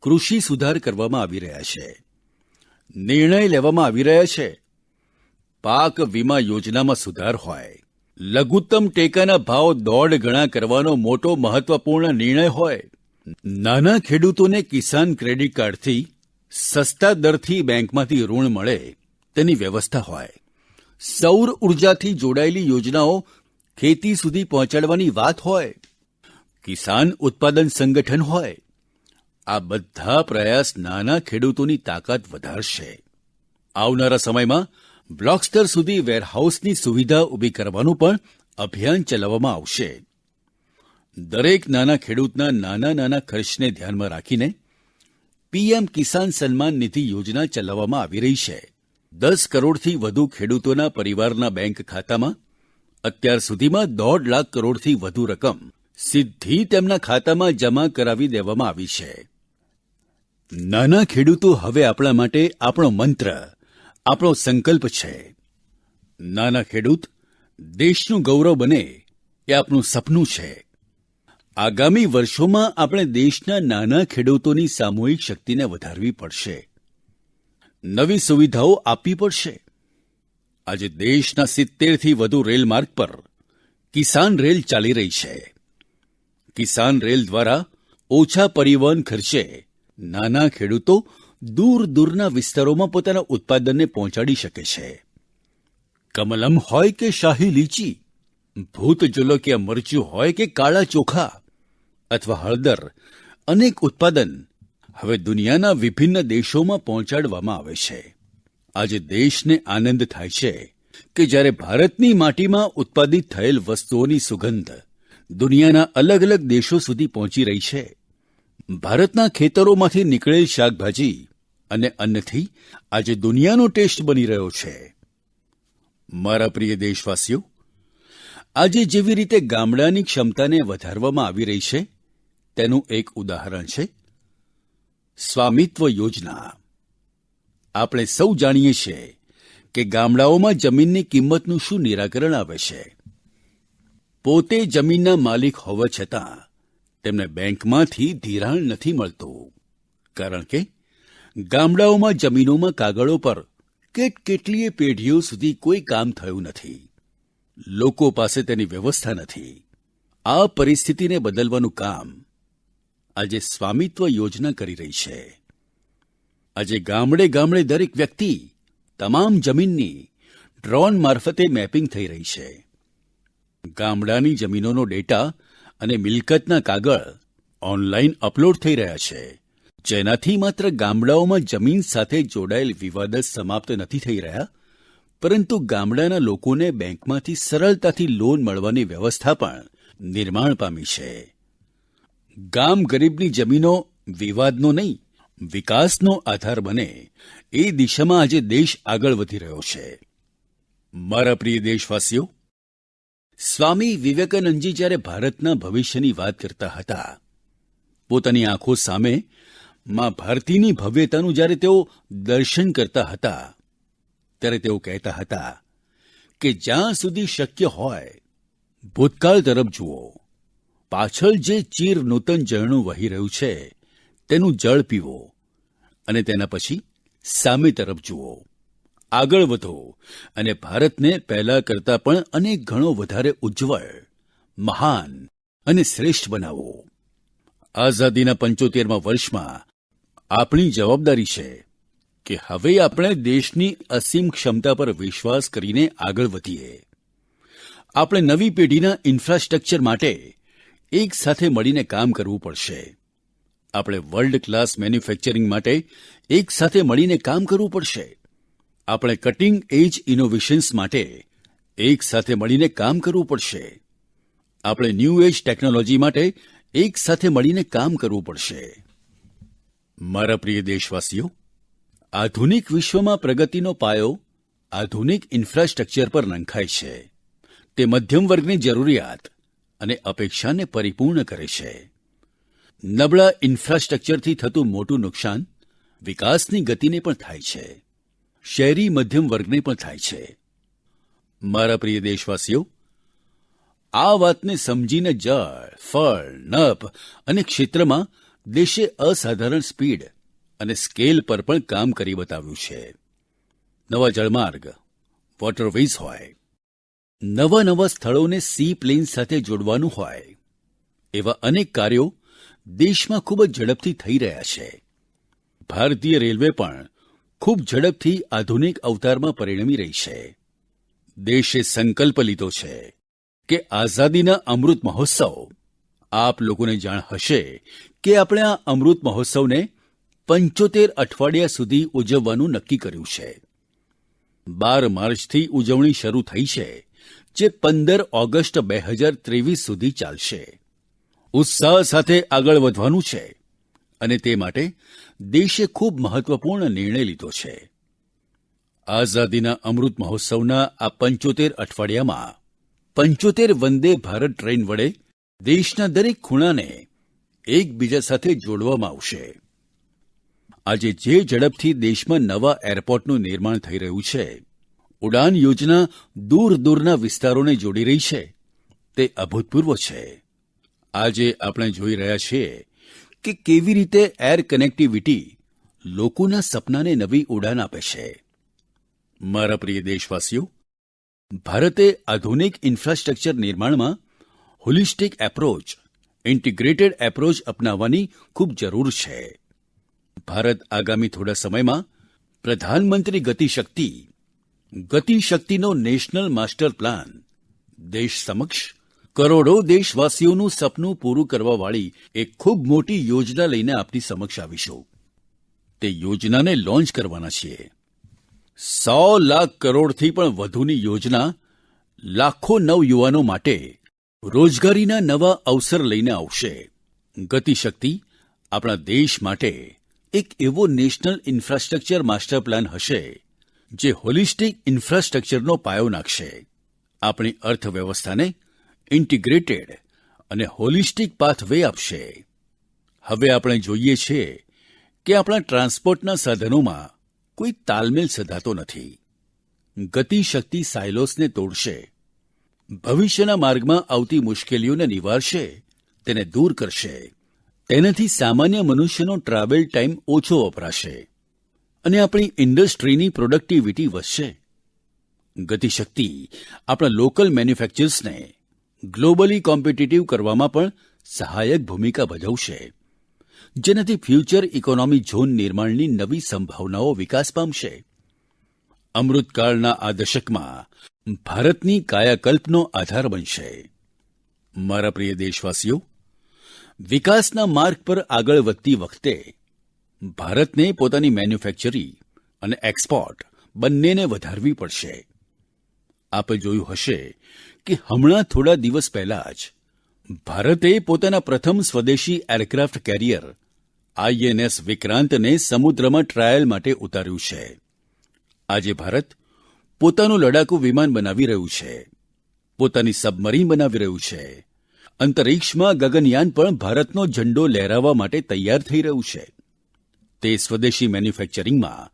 કૃષિ સુધાર કરવામાં આવી રહ્યા છે. નિર્ણય લેવામાં આવી રહ્યા છે. પાક વીમા યોજનામાં સુધાર હોય, લઘુત્તમ ટેકાના ભાવ 1.5 ગણા કરવાનો મોટો મહત્વપૂર્ણ નિર્ણય હોય, નાના ખેડૂતોને કિસાન ક્રેડિટ કાર્ડથી સસ્તા દરથી બેંકમાંથી ઋણ મળે તેની વ્યવસ્થા હોય, સૌર ઉર્જાથી જોડાયેલી યોજનાઓ ખેતી સુધી પહોંચાડવાની વાત હોય, કિસાન ઉત્પાદન સંગઠન હોય, આ બધા પ્રયાસ નાના ખેડૂતોની તાકાત વધારશે. આવનારા સમયમાં બ્લોક સ્તર સુધી વેરહાઉસની સુવિધા ઊભી કરવાનું પણ અભિયાન ચલાવવામાં આવશે. દરેક નાના ખેડૂતના નાના ખર્ચને ધ્યાનમાં રાખીને પીએમ કિસાન સન્માન નિધિ યોજના ચલાવવામાં આવી રહી છે. 10 કરોડથી વધુ ખેડૂતોના પરિવારના બેંક ખાતામાં અત્યાર સુધીમાં 1.5 લાખ કરોડથી વધુ રકમ સીધી તેમના ખાતામાં જમા કરાવી દેવામાં આવી છે. નાના ખેડૂતો હવે આપણા માટે આપણો મંત્ર, આપણો સંકલ્પ છે. નાના ખેડૂત દેશનું ગૌરવ બને એ આપણું સપનું છે. આગામી વર્ષોમાં આપણે દેશના નાના ખેડૂતોની સામૂહિક શક્તિને વધારવી પડશે. નવી સુવિધાઓ આપવી પડશે. આજે દેશના 70થી વધુ રેલમાર્ગ પર કિસાન રેલ ચાલી રહી છે. કિસાન રેલ દ્વારા ઓછા પરિવહન ખર્ચે નાના ખેડૂતો દૂરના વિસ્તારોમાં પોતાના ઉત્પાદનને પહોંચાડી શકે છે. કમલમ હોય કે શાહી લીચી, ભૂત જુલોકિયા મરચું હોય કે કાળા ચોખા અથવા હળદર, અનેક ઉત્પાદન હવે દુનિયાના વિભિન્ન દેશોમાં પહોંચાડવામાં આવે છે. આજે દેશને આનંદ થાય છે કે જ્યારે ભારતની માટીમાં ઉત્પાદિત થયેલ વસ્તુઓની સુગંધ દુનિયાના અલગ દેશો સુધી પહોંચી રહી છે. ભારતના ખેતરોમાંથી નીકળેલ શાકભાજી અને અન્નથી આજે દુનિયાનો ટેસ્ટ બની રહ્યો છે. મારા પ્રિય દેશવાસીઓ, આજે જેવી રીતે ગામડાની ક્ષમતાને વધારવામાં આવી રહી છે, તેનું એક ઉદાહરણ છે સ્વામિત્વ યોજના. આપણે સૌ જાણીએ છીએ કે ગામડાઓમાં જમીનની કિંમતનું શું નિરાકરણ આવે છે. પોતે જમીનના માલિક હોવા છતાં તેમને બેંકમાંથી ધિરાણ નથી મળતું, કારણ કે ગામડાઓમાં જમીનોમાં કાગળો પર કેટલીય પેઢીઓ સુધી કોઈ કામ થયું નથી. લોકો પાસે તેની વ્યવસ્થા નથી. આ પરિસ્થિતિને બદલવાનું કામ આજે સ્વામિત્વ યોજના કરી રહી છે. આજે ગામડે દરેક વ્યક્તિ તમામ જમીનની ડ્રોન મારફતે મેપિંગ થઈ રહી છે. ગામડાની જમીનોનો ડેટા અને મિલકતના કાગળ ઓનલાઈન અપલોડ થઈ રહ્યા છે, જેનાથી માત્ર ગામડાઓમાં જમીન સાથે જોડાયેલ વિવાદ જ સમાપ્ત નથી થઈ રહ્યા, પરંતુ ગામડાના લોકોને બેંકમાંથી સરળતાથી લોન મળવાની વ્યવસ્થા પણ નિર્માણ પામી છે. ગામ ગરીબની જમીનો વિવાદનો નહીં, વિકાસનો આધાર બને, એ દિશામાં આજે દેશ આગળ વધી રહ્યો છે. મારા પ્રિય દેશવાસીઓ, સ્વામી વિવેકાનંદજી જ્યારે ભારતના ભવિષ્યની વાત કરતા હતા, પોતાની આંખો સામે મા ભારતીની ભવ્યતાનું જ્યારે તેઓ દર્શન કરતા હતા, ત્યારે તેઓ કહેતા હતા કે જ્યાં સુધી શક્ય હોય ભૂતકાળ તરફ જુઓ, પાછળ જે ચીર નૂતન ઝરણું વહી રહ્યું છે તેનું જળ પીવો અને તેના પછી સામે તરફ જુઓ, આગળ વધો અને ભારતને પહેલા કરતાં પણ અનેક ગણો વધારે ઉજ્જવળ, મહાન અને શ્રેષ્ઠ બનાવો. આઝાદીના 75મા વર્ષમાં આપણી જવાબદારી છે કે હવે આપણે દેશની અસીમ ક્ષમતા પર વિશ્વાસ કરીને આગળ વધીએ. આપણે નવી પેઢીના ઇન્ફ્રાસ્ટ્રક્ચર માટે એક સાથે મળીને કામ કરવું પડશે. આપણે વર્લ્ડ ક્લાસ મેન્યુફેક્ચરિંગ માટે એક સાથે મળીને કામ કરવું પડશે. આપણે કટિંગ એજ ઇનોવેશન્સ માટે એક સાથે મળીને કામ કરવું પડશે. આપણે ન્યૂ એજ ટેકનોલોજી માટે એક સાથે મળીને કામ કરવું પડશે. મારા પ્રિય દેશવાસીઓ, આધુનિક વિશ્વમાં પ્રગતિનો પાયો આધુનિક ઇન્ફ્રાસ્ટ્રક્ચર પર નંખાય છે. તે મધ્યમ વર્ગની જરૂરિયાત અને અપેક્ષાને પરિપૂર્ણ કરે છે. નબળા ઇન્ફ્રાસ્ટ્રક્ચરથી થતું મોટું નુકસાન વિકાસની ગતિને પણ થાય છે, શહેરી મધ્યમ વર્ગને પણ થાય છે. મારા પ્રિય દેશવાસીઓ, આ વાતને સમજીને જળ, ફળ, નભ અને ક્ષેત્રમાં દેશે અસાધારણ સ્પીડ અને સ્કેલ પર પણ કામ કરી બતાવ્યું છે. નવા જળમાર્ગ, વોટરવેઝ હોય, નવા સ્થળોને સી પ્લેન સાથે જોડવાનું હોય, એવા અનેક કાર્યો દેશમાં ખૂબ જ ઝડપથી થઈ રહ્યા છે. ભારતીય રેલવે પણ ખૂબ ઝડપથી આધુનિક અવતારમાં પરિણમી રહી છે. દેશે સંકલ્પ લીધો છે કે આઝાદીના અમૃત મહોત્સવ, આપ લોકોને જાણ હશે કે આપણે આ અમૃત મહોત્સવને 75 અઠવાડિયા સુધી ઉજવવાનું નક્કી કર્યું છે. 12 માર્ચથી ઉજવણી શરૂ થઈ છે, જે 15 ઓગસ્ટ 2023 સુધી ચાલશે. ઉત્સાહ સાથે આગળ વધવાનું છે અને તે માટે દેશે ખૂબ મહત્વપૂર્ણ નિર્ણય લીધો છે. આઝાદીના અમૃત મહોત્સવના આ 75 અઠવાડિયામાં 75 વંદે ભારત ટ્રેન વડે દેશના દરેક ખૂણાને એકબીજા સાથે જોડવામાં આવશે. આજે જે ઝડપથી દેશમાં નવા એરપોર્ટનું નિર્માણ થઈ રહ્યું છે, ઉડાન યોજના દૂર-દૂરના વિસ્તારોને જોડી રહી છે, તે અભૂતપૂર્વ છે. આજે આપણે જોઈ રહ્યા છીએ કે કેવી રીતે એર કનેક્ટિવિટી લોકોના સપનાને નવી ઉડાન આપે છે. મારા પ્રિય દેશવાસીઓ, ભારતે આધુનિક ઇન્ફ્રાસ્ટ્રક્ચર નિર્માણમાં હોલિસ્ટિક એપ્રોચ, ઇન્ટિગ્રેટેડ એપ્રોચ અપનાવવાની ખૂબ જરૂર છે. ભારત આગામી થોડા સમયમાં પ્રધાનમંત્રી ગતિશક્તિનો નેશનલ માસ્ટર પ્લાન દેશ સમક્ષ કરોડો દેશવાસીઓનું સપનું પૂરું કરવાવાળી એક ખૂબ મોટી યોજના લઈને આપની સમક્ષ આવીશું. તે યોજનાને લોન્ચ કરવાના છીએ. 100 લાખ કરોડથી પણ વધુની યોજના લાખો નવયુવાનો માટે રોજગારીના નવા અવસર લઈને આવશે. ગતિશક્તિ આપણા દેશ માટે એક એવો નેશનલ ઇન્ફ્રાસ્ટ્રક્ચર માસ્ટર પ્લાન હશે, જે હોલિસ્ટિક ઇન્ફ્રાસ્ટ્રક્ચરનો પાયો નાખશે. આપણી અર્થવ્યવસ્થાને ઇન્ટિગ્રેટેડ અને હોલિસ્ટિક પાથવે આપશે. હવે આપણે જોઈએ છીએ કે આપણા ટ્રાન્સપોર્ટના સાધનોમાં કોઈ તાલમેલ સધાતો નથી. ગતિશક્તિ સાયલોસને તોડશે, ભવિષ્યના માર્ગમાં આવતી મુશ્કેલીઓને નિવારશે, તેને દૂર કરશે. તેનાથી સામાન્ય મનુષ્યનો ટ્રાવેલ ટાઈમ ઓછો વપરાશે અને આપણી ઇન્ડસ્ટ્રીની પ્રોડક્ટિવિટી વધશે. ગતિશક્તિ આપણા લોકલ મેન્યુફેક્ચર્સને ગ્લોબલી કોમ્પિટિટિવ કરવામાં પણ સહાયક ભૂમિકા ભજવશે, જેનાથી ફ્યુચર ઇકોનોમી ઝોન નિર્માણની નવી સંભાવનાઓ વિકાસ પામશે. અમૃતકાળના આ દશકમાં ભારતની કાયાકલ્પનો આધાર બનશે. મારા પ્રિય દેશવાસીઓ, વિકાસના માર્ગ પર આગળ વધતી વખતે ભારતને પોતાની મેન્યુફેક્ચરિંગ અને એક્સપોર્ટ બંનેને વધારવી પડશે. આપે જોયું હશે કે હમણાં થોડા દિવસ પહેલાં જ ભારતે પોતાના પ્રથમ સ્વદેશી એરક્રાફ્ટ કેરિયર આઈએનએસ વિક્રાંતને સમુદ્રમાં ટ્રાયલ માટે ઉતાર્યું છે. આજે ભારત પોતાનું લડાકુ વિમાન બનાવી રહ્યું છે, પોતાની સબમરીન બનાવી રહ્યું છે. અંતરિક્ષમાં ગગનયાન પણ ભારતનો ઝંડો લહેરાવવા માટે તૈયાર થઈ રહ્યું છે. તે સ્વદેશી મેન્યુફેક્ચરિંગમાં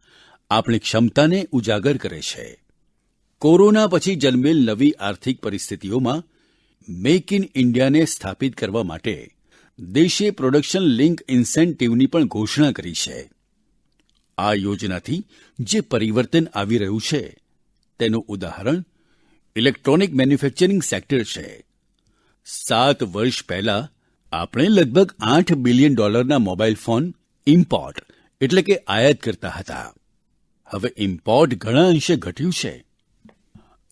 આપણી ક્ષમતાને ઉજાગર કરે છે. કોરોના પછી જન્મેલ નવી આર્થિક પરિસ્થિતિઓમાં મેક ઇન ઇન્ડિયાને સ્થાપિત કરવા માટે દેશે પ્રોડક્શન લિંક ઇન્સેન્ટિવની પણ ઘોષણા કરી છે. આ યોજનાથી જે પરિવર્તન આવી રહ્યું છે તેનું ઉદાહરણ ઇલેક્ટ્રોનિક મેન્યુફેક્ચરિંગ સેક્ટર છે. 7 વર્ષ પહેલા આપણે લગભગ $8 બિલિયન મોબાઈલ ફોન ઇમ્પોર્ટ એટલે કે આયાત કરતા હતા. હવે ઇમ્પોર્ટ ઘણા અંશે ઘટ્યું છે.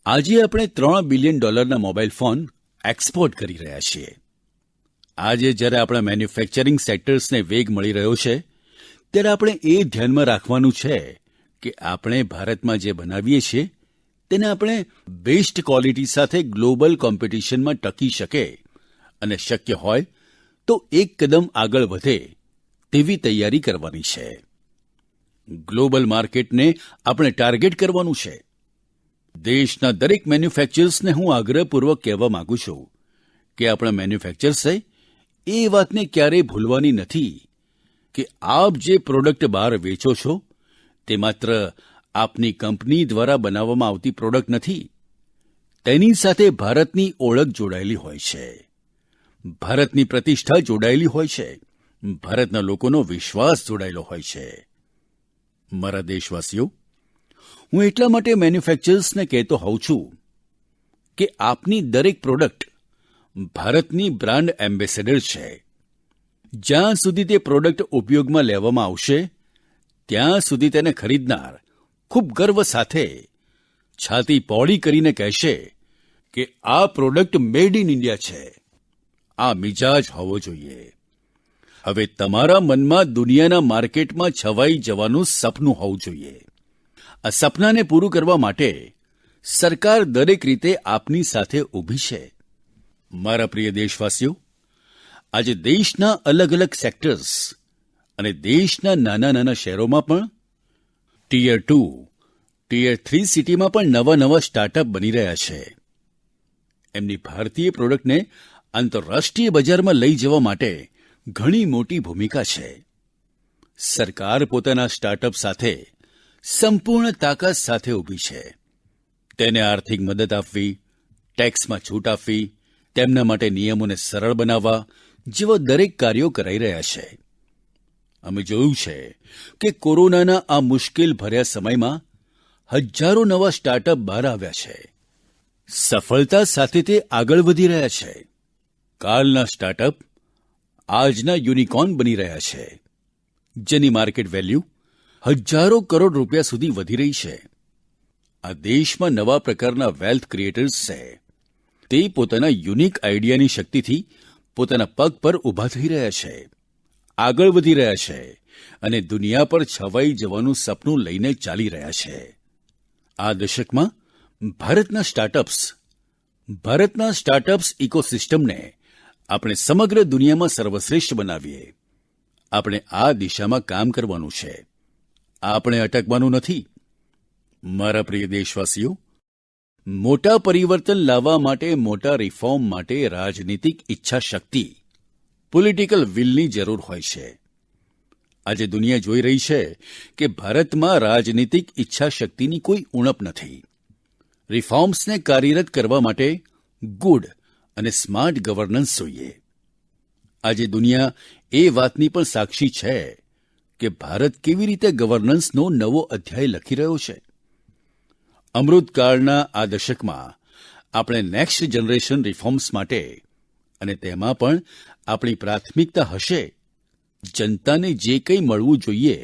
આજે આપણે $3 બિલિયન મોબાઈલ ફોન એક્સપોર્ટ કરી રહ્યા છીએ. આજે જ્યારે આપણા મેન્યુફેક્ચરિંગ સેક્ટર્સને વેગ મળી રહ્યો છે ત્યારે આપણે એ ધ્યાનમાં રાખવાનું છે કે આપણે ભારતમાં જે બનાવીએ છીએ તેને આપણે બેસ્ટ ક્વોલિટી સાથે ગ્લોબલ કોમ્પિટિશનમાં ટકી શકે અને શક્ય હોય તો એક કદમ આગળ વધે તેવી તૈયારી કરવાની છે. ગ્લોબલ માર્કેટને આપણે ટાર્ગેટ કરવાનું છે. દેશના દરેક મેન્યુફેક્ચર્સને હું આગ્રહપૂર્વક કહેવા માંગુ છું કે આપણા મેન્યુફેક્ચર્સે એ વાતને ક્યારેય ભૂલવાની નથી કે આપ જે પ્રોડક્ટ બહાર વેચો છો તે માત્ર આપની કંપની દ્વારા બનાવવામાં આવતી પ્રોડક્ટ નથી. તેની સાથે ભારતની ઓળખ જોડાયેલી હોય છે, ભારતની પ્રતિષ્ઠા જોડાયેલી હોય છે, ભારતના લોકોનો વિશ્વાસ જોડાયેલો હોય છે. મારા દેશવાસીઓ, હું એટલા માટે મેન્યુફેક્ચર્સને કહેતો હોઉં છું કે આપની દરેક પ્રોડક્ટ ભારતની બ્રાન્ડ એમ્બેસેડર છે. જ્યાં સુધી તે પ્રોડક્ટ ઉપયોગમાં લેવામાં આવશે ત્યાં સુધી તેને ખરીદનાર ખૂબ ગર્વ સાથે છાતી પહોળી કરીને કહેશે કે આ પ્રોડક્ટ મેડ ઇન ઇન્ડિયા છે. આ મિજાજ હોવો જોઈએ. હવે તમારા મનમાં દુનિયાના માર્કેટમાં છવાઈ જવાનું સપનું હોવું જોઈએ. આ સપનાને પૂરું કરવા માટે સરકાર દરેક રીતે આપની સાથે ઊભી છે. મારા પ્રિય દેશવાસીઓ, આજે દેશના અલગ અલગ સેક્ટર્સ અને દેશના નાના નાના શહેરોમાં પણ ટિયર 2, ટિયર 3 સિટીમાં પણ નવા નવા સ્ટાર્ટઅપ બની રહ્યા છે. એમની ભારતીય પ્રોડક્ટને આંતરરાષ્ટ્રીય બજારમાં લઈ જવા માટે ઘણી મોટી ભૂમિકા છે. સરકાર પોતાના સ્ટાર્ટઅપ સાથે સંપૂર્ણ તાકાત સાથે ઊભી છે. તેને આર્થિક મદદ આપવી, ટેક્સમાં છૂટ આપવી, તેમના માટે નિયમોને સરળ બનાવવા જેવા દરેક કાર્યો કરાઈ રહ્યા છે. અમે જોયું છે કે કોરોનાના આ મુશ્કેલ ભર્યા સમયમાં હજારો નવા સ્ટાર્ટઅપ બહાર આવ્યા છે. સફળતા સાથે તે આગળ વધી રહ્યા છે. કાલના સ્ટાર્ટઅપ આજના યુનિકોર્ન બની રહ્યા છે, જેની માર્કેટ વેલ્યુ હજારો કરોડ રૂપિયા સુધી વધી રહી છે. આ દેશમાં નવા પ્રકારના વેલ્થ ક્રિએટર્સ છે. તે પોતાના યુનિક આઈડિયાની શક્તિથી પોતાના પગ પર ઊભા થઈ રહ્યા છે, આગળ વધી રહ્યા છે અને દુનિયા પર છવાઈ જવાનું સપનું લઈને ચાલી રહ્યા છે. આ દશકમાં ભારતના સ્ટાર્ટઅપ્સ ઇકોસિસ્ટમને આપણે સમગ્ર દુનિયામાં સર્વશ્રેષ્ઠ બનાવીએ. આપણે આ દિશામાં કામ કરવાનું છે. આપણે અટકવાનું નથી. મારા પ્રિય દેશવાસીઓ, મોટા પરિવર્તન લાવવા માટે, મોટા રિફોર્મ માટે રાજનીતિક ઈચ્છાશક્તિ, પોલિટિકલ વિલની જરૂર હોય છે. આજે દુનિયા જોઈ રહી છે કે ભારતમાં રાજનીતિક ઈચ્છાશક્તિની કોઈ ઉણપ નથી. રિફોર્મ્સને કાર્યરત કરવા માટે ગુડ અને સ્માર્ટ ગવર્નન્સ જોઈએ. આજે દુનિયા એ વાતની પણ સાક્ષી છે કે ભારત કેવી રીતે ગવર્નન્સનો નવો અધ્યાય લખી રહ્યો છે. અમૃતકાળના આ દશકમાં આપણે નેક્સ્ટ જનરેશન રિફોર્મ્સ માટે અને તેમાં પણ આપણી પ્રાથમિકતા હશે જનતાને જે કંઈ મળવું જોઈએ,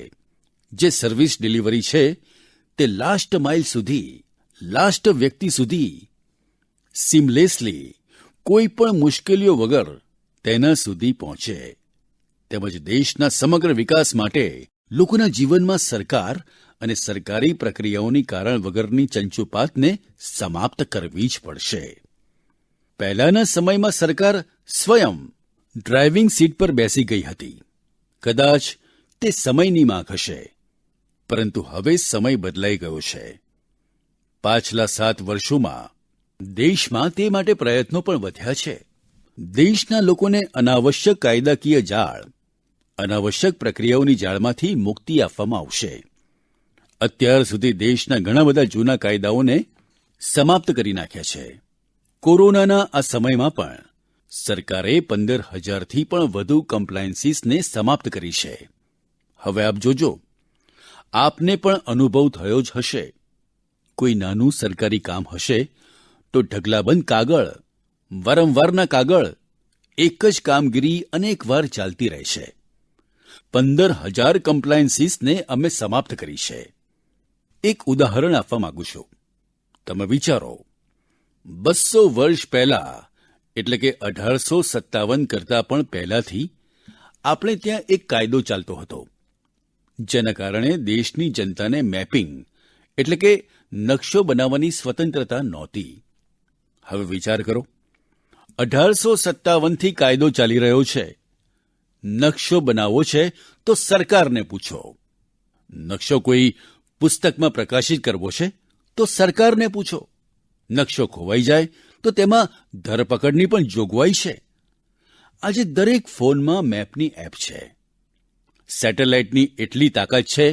જે સર્વિસ ડિલિવરી છે તે લાસ્ટ માઇલ સુધી, લાસ્ટ વ્યક્તિ સુધી સીમલેસલી, કોઈ પણ મુશ્કેલીઓ વગર તેના સુધી પહોંચે, તેમજ દેશના સમગ્ર વિકાસ માટે લોકોના જીવનમાં સરકાર અને સરકારી પ્રક્રિયાઓની કારણ વગરની ચંચુપાતને સમાપ્ત કરવી જ પડશે. પહેલાના સમયમાં સરકાર સ્વયં ડ્રાઇવિંગ સીટ પર બેસી ગઈ હતી. કદાચ તે સમયની માંગ હશે, પરંતુ હવે સમય બદલાઈ ગયો છે. પાછલા 7 વર્ષોમાં દેશમાં તે માટે પ્રયત્નો પણ વધ્યા છે. દેશના લોકોને અનાવશ્યક કાયદાકીય જાળ, અનાવશ્યક પ્રક્રિયાઓની જાળમાંથી મુક્તિ આપવામાં આવશે. અત્યાર સુધી દેશના ઘણા બધા જૂના કાયદાઓને સમાપ્ત કરી નાખ્યા છે. કોરોનાના આ સમયમાં પણ સરકારે 15,000થી પણ વધુ કમ્પ્લાયન્સીસને સમાપ્ત કરી છે. હવે આપ જોજો, આપને પણ અનુભવ થયો જ હશે. કોઈ નાનું સરકારી કામ હશે તો ઢગલાબંધ કાગળ, વારંવારના કાગળ, એક જ કામગીરી અનેક વાર ચાલતી રહે છે. 15,000 કમ્પ્લાયન્સીસને અમે સમાપ્ત કરી છે. એક ઉદાહરણ આપવા માંગુ છું. તમે વિચારો, 200 વર્ષ પહેલા, એટલે કે 1857 કરતાં પણ પહેલાથી આપણે ત્યાં એક કાયદો ચાલતો હતો, જેના કારણે દેશની જનતાને મેપિંગ એટલે કે નકશો બનાવવાની સ્વતંત્રતા નહોતી. હવે વિચાર કરો, 1857થી કાયદો ચાલી રહ્યો છે. નકશો બનાવવો છે તો સરકારને પૂછો. નકશો કોઈ પુસ્તકમાં પ્રકાશિત કરવો છે તો સરકારને પૂછો. નકશો ખોવાઈ જાય તો તેમાં ધરપકડની પણ જોગવાઈ છે. આજે દરેક ફોનમાં મેપની એપ છે. સેટેલાઇટની એટલી તાકાત છે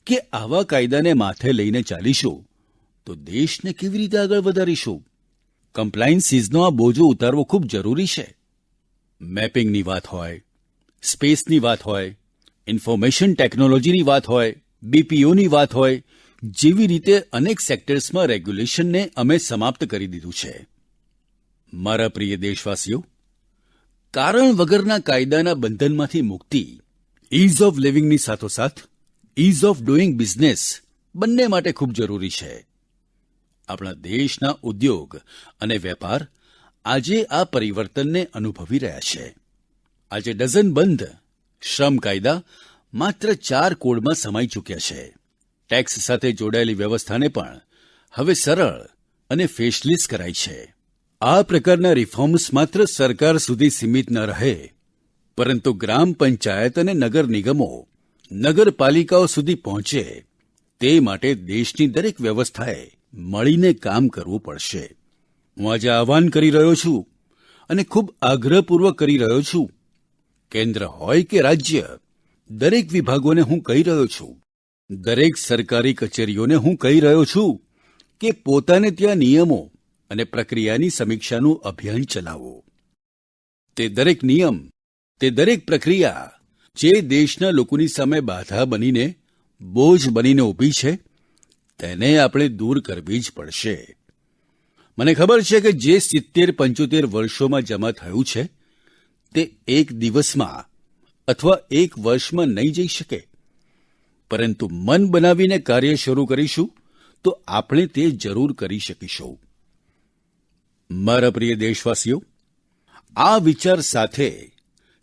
કે આવા કાયદાને માથે લઈને ચાલીશું તો દેશને કેવી રીતે આગળ વધારીશું? કમ્પ્લાયન્સીસનો આ બોજો ઉતારવો ખૂબ જરૂરી છે. મેપિંગની વાત હોય, સ્પેસની વાત હોય, ઇન્ફોર્મેશન ટેકનોલોજીની વાત હોય, બીપીઓની વાત હોય, જેવી રીતે અનેક સેક્ટર્સમાં રેગ્યુલેશનને અમે સમાપ્ત કરી દીધું છે. મારા પ્રિય દેશવાસીઓ, કારણ વગરના કાયદાના બંધનમાંથી મુક્તિ ઇઝ ઓફ લિવિંગની સાથોસાથ ઇઝ ઓફ ડુઇંગ બિઝનેસ બંને માટે ખૂબ જરૂરી છે. આપણા દેશના ઉદ્યોગ અને વેપાર આજે આ પરિવર્તનને અનુભવી રહ્યા છે. આજે ડઝનબંધ શ્રમ કાયદા માત્ર 4 કોડમાં સમાઈ ચૂક્યા છે. ટેક્સ સાથે જોડાયેલી વ્યવસ્થાને પણ હવે સરળ અને ફેશલેસ કરાઈ છે. આ પ્રકારના રિફોર્મ્સ માત્ર સરકાર સુધી સીમિત ન રહે, પરંતુ ગ્રામ પંચાયત અને નગર નિગમો, નગરપાલિકાઓ સુધી પહોંચે, તે માટે દેશની દરેક વ્યવસ્થાએ મળીને કામ કરવું પડશે. હું આજે આહ્વાન કરી રહ્યો છું અને ખૂબ આગ્રહપૂર્વક કરી રહ્યો છું. કેન્દ્ર હોય કે રાજ્ય, દરેક વિભાગોને હું કહી રહ્યો છું, દરેક સરકારી કચેરીઓને હું કહી રહ્યો છું કે પોતાને ત્યાં નિયમો અને પ્રક્રિયાની સમીક્ષાનું અભિયાન ચલાવો. તે દરેક નિયમ, તે દરેક પ્રક્રિયા જે દેશના લોકોની સામે બાધા બનીને, બોજ બનીને ઊભી છે, તેને આપણે દૂર કરવી જ પડશે. મને ખબર છે કે જે 70-75 વર્ષોમાં જમા થયું છે તે એક દિવસમાં અથવા એક વર્ષમાં નહીં જઈ શકે, પરંતુ મન બનાવીને કાર્ય શરૂ કરીશું તો આપણે તે જરૂર કરી શકીશું. મારા પ્રિય દેશવાસીઓ, આ વિચાર સાથે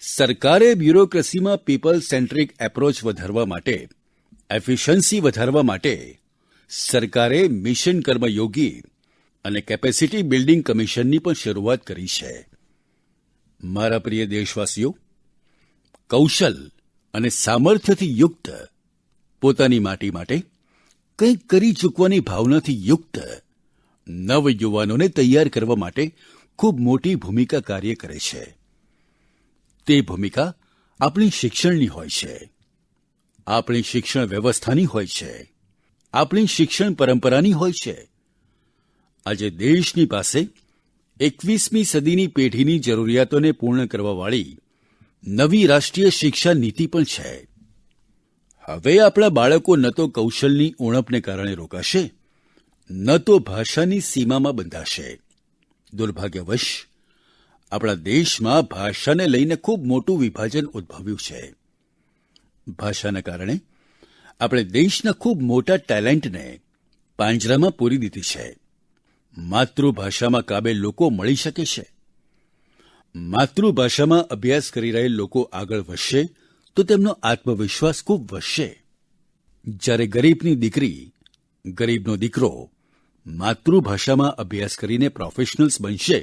સરકારે બ્યુરોક્રેસીમાં પીપલ સેન્ટ્રિક એપ્રોચ વધારવા માટે, એફિશિયન્સી વધારવા માટે સરકારે મિશન કર્મયોગી અને કેપેસિટી બિલ્ડિંગ કમિશનની પણ શરૂઆત કરી છે. મારા પ્રિય દેશવાસીઓ, કૌશલ અને સામર્થ્યથી યુક્ત, પોતાની માટી માટે કંઈક કરી ચૂકવાની ભાવનાથી યુક્ત નવયુવાનોને તૈયાર કરવા માટે ખૂબ મોટી ભૂમિકા કાર્ય કરે છે. તે ભૂમિકા આપણી શિક્ષણની હોય છે, આપણી શિક્ષણ વ્યવસ્થાની હોય છે, આપણી શિક્ષણ પરંપરાની હોય છે. આજે દેશની પાસે 21મી સદીની પેઢીની જરૂરિયાતોને પૂર્ણ કરવાવાળી નવી રાષ્ટ્રીય શિક્ષા નીતિ પણ છે. હવે આપણા બાળકો ન તો કૌશલની ઉણપને કારણે રોકાશે, ન તો ભાષાની સીમામાં બંધાશે. દુર્ભાગ્યવશ આપણા દેશમાં ભાષાને લઈને ખૂબ મોટું વિભાજન ઉદ્ભવ્યું છે. ભાષાના કારણે આપણે દેશના ખૂબ મોટા ટેલેન્ટને પાંજરામાં પૂરી દીધી છે. માતૃભાષામાં કાબેલ લોકો મળી શકે છે. માતૃભાષામાં અભ્યાસ કરી રહેલ લોકો આગળ વધશે તો તેમનો આત્મવિશ્વાસ ખૂબ વધશે. જ્યારે ગરીબની દીકરી, ગરીબનો દીકરો માતૃભાષામાં અભ્યાસ કરીને પ્રોફેશનલ્સ બનશે,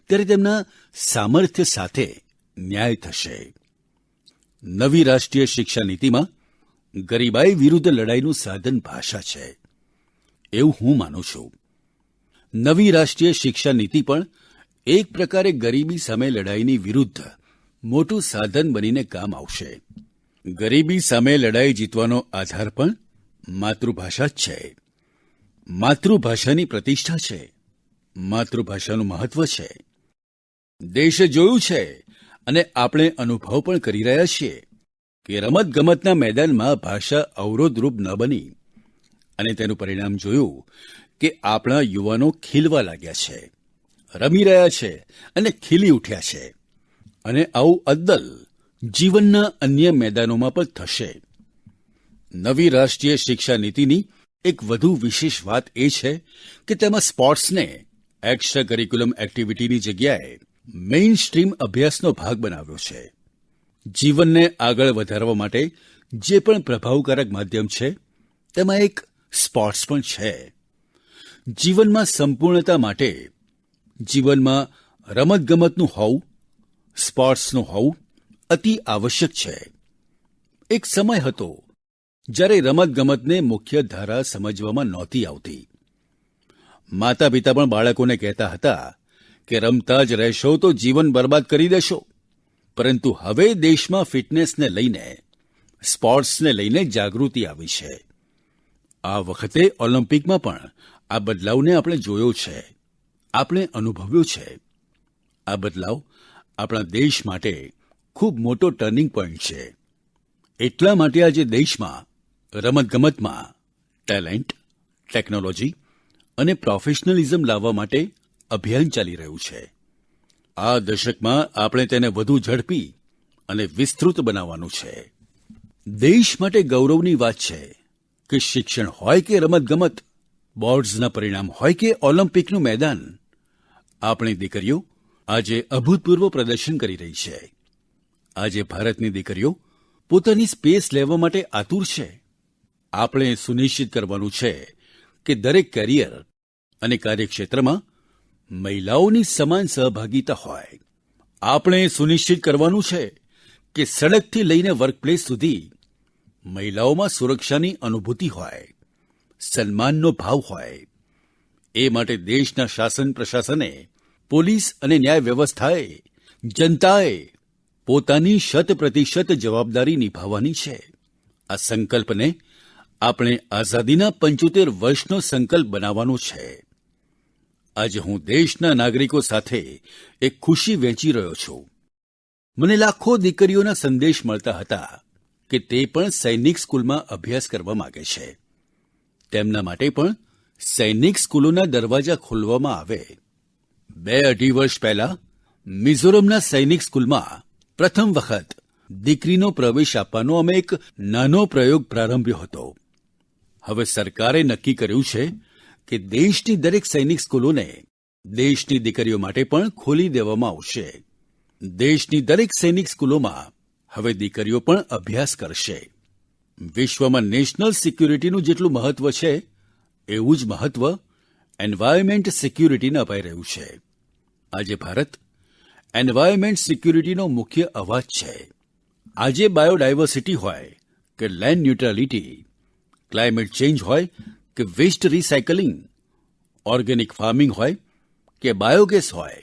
ત્યારે તેમના સામર્થ્ય સાથે ન્યાય થશે. નવી રાષ્ટ્રીય શિક્ષા નીતિમાં ગરીબાઈ વિરુદ્ધ લડાઈનું સાધન ભાષા છે, એવું હું માનું છું. નવી રાષ્ટ્રીય શિક્ષા નીતિ પણ એક પ્રકારે ગરીબી સામે લડાઈની વિરુદ્ધ મોટું સાધન બનીને કામ આવશે. ગરીબી સામે લડાઈ જીતવાનો આધાર પણ માતૃભાષા જ છે. માતૃભાષાની પ્રતિષ્ઠા છે, માતૃભાષાનું મહત્વ છે. દેશે જોયું છે અને આપણે અનુભવ પણ કરી રહ્યા છીએ કે રમતગમતના મેદાનમાં ભાષા અવરોધરૂપ ન બની અને તેનું પરિણામ જોયું કે આપણા યુવાનો ખીલવા લાગ્યા છે, રમી રહ્યા છે અને ખીલી ઉઠ્યા છે. અને આવું અદ્દલ જીવનના અન્ય મેદાનોમાં પણ થશે. નવી રાષ્ટ્રીય શિક્ષા નીતિની એક વધુ વિશેષ વાત એ છે કે તેમાં સ્પોર્ટ્સને એક્સ્ટ્રા કરિક્યુલમ એક્ટિવિટીની જગ્યાએ મેઇન સ્ટ્રીમ અભ્યાસનો ભાગ બનાવ્યો છે. જીવનને આગળ વધારવા માટે જે પણ પ્રભાવકારક માધ્યમ છે તેમાં એક સ્પોર્ટ્સ પણ છે. જીવનમાં સંપૂર્ણતા માટે જીવનમાં રમતગમતનું હોવું, સ્પોર્ટ્સનું હોવું અતિ આવશ્યક છે. એક સમય હતો જ્યારે રમતગમતને મુખ્ય ધારા સમજવામાં નહોતી આવતી. માતા પિતા પણ બાળકોને કહેતા હતા કે રમતા જ રહેશો તો જીવન બરબાદ કરી દેશો. પરંતુ હવે દેશમાં ફિટનેસને લઈને, સ્પોર્ટ્સને લઈને જાગૃતિ આવી છે. આ વખતે ઓલિમ્પિકમાં પણ આ બદલાવને આપણે જોયો છે, આપણે અનુભવ્યો છે. આ બદલાવ આપણા દેશ માટે ખૂબ મોટો ટર્નિંગ પોઈન્ટ છે. એટલા માટે આજે દેશમાં રમતગમતમાં ટેલેન્ટ, ટેકનોલોજી અને પ્રોફેશનલિઝમ લાવવા માટે અભિયાન ચાલી રહ્યું છે. આ દશકમાં આપણે તેને વધુ ઝડપી અને વિસ્તૃત બનાવવાનું છે. દેશ માટે ગૌરવની વાત છે કે શિક્ષણ હોય કે રમતગમત, બોર્ડ્સના પરિણામ હોય કે ઓલિમ્પિકનું મેદાન, આપણી દીકરીઓ આજે અભૂતપૂર્વ પ્રદર્શન કરી રહી છે. આજે ભારતની દીકરીઓ પોતાની સ્પેસ લેવા માટે આતુર છે. આપણે સુનિશ્ચિત કરવાનું છે કે દરેક કેરિયર અને કાર્યક્ષેત્રમાં મહિલાઓની સમાન સહભાગિતા હોય. આપણે સુનિશ્ચિત કરવાનું છે કે સડકથી લઈને વર્કપ્લેસ સુધી મહિલાઓમાં સુરક્ષાની અનુભૂતિ હોય, સન્માનનો ભાવ હોય. એ માટે દેશના શાસન પ્રશાસને, પોલીસ અને ન્યાય વ્યવસ્થાએ, જનતાએ પોતાની 100% જવાબદારી નિભાવવાની છે. આ સંકલ્પને આપણે આઝાદીના 75 વર્ષનો સંકલ્પ બનાવવાનો છે. આજે હું દેશના નાગરિકો સાથે એક ખુશી વહેંચી રહ્યો છું. મને લાખો દીકરીઓના સંદેશ મળતા હતા કે તે પણ સૈનિક સ્કૂલમાં અભ્યાસ કરવા માંગે છે. તેમના માટે પણ સૈનિક સ્કૂલોના દરવાજા ખોલવામાં આવે. 2-2.5 વર્ષ પહેલા મિઝોરમના સૈનિક સ્કૂલમાં પ્રથમ વખત દીકરીનો પ્રવેશ આપવાનો અમે એક નાનો પ્રયોગ પ્રારંભ્યો હતો. હવે સરકારે નક્કી કર્યું છે કે દેશની દરેક સૈનિક સ્કૂલોને દેશની દીકરીઓ માટે પણ ખોલી દેવામાં આવશે. દેશની દરેક સૈનિક સ્કૂલોમાં હવે દીકરીઓ પણ અભ્યાસ કરશે. વિશ્વમાં નેશનલ સિક્યુરિટીનું જેટલું મહત્વ છે, એવું જ મહત્વ એન્વાયર્નમેન્ટ સિક્યુરિટીને અપાઈ રહ્યું છે. આજે ભારત એન્વાયર્નમેન્ટ સિક્યુરિટીનો મુખ્ય અવાજ છે. આજે બાયોડાયવર્સિટી હોય કે લેન્ડ ન્યુટ્રાલિટી, ક્લાઇમેટ ચેન્જ હોય કે વેસ્ટ રિસાયકલિંગ, ઓર્ગેનિક ફાર્મિંગ હોય કે બાયોગેસ હોય,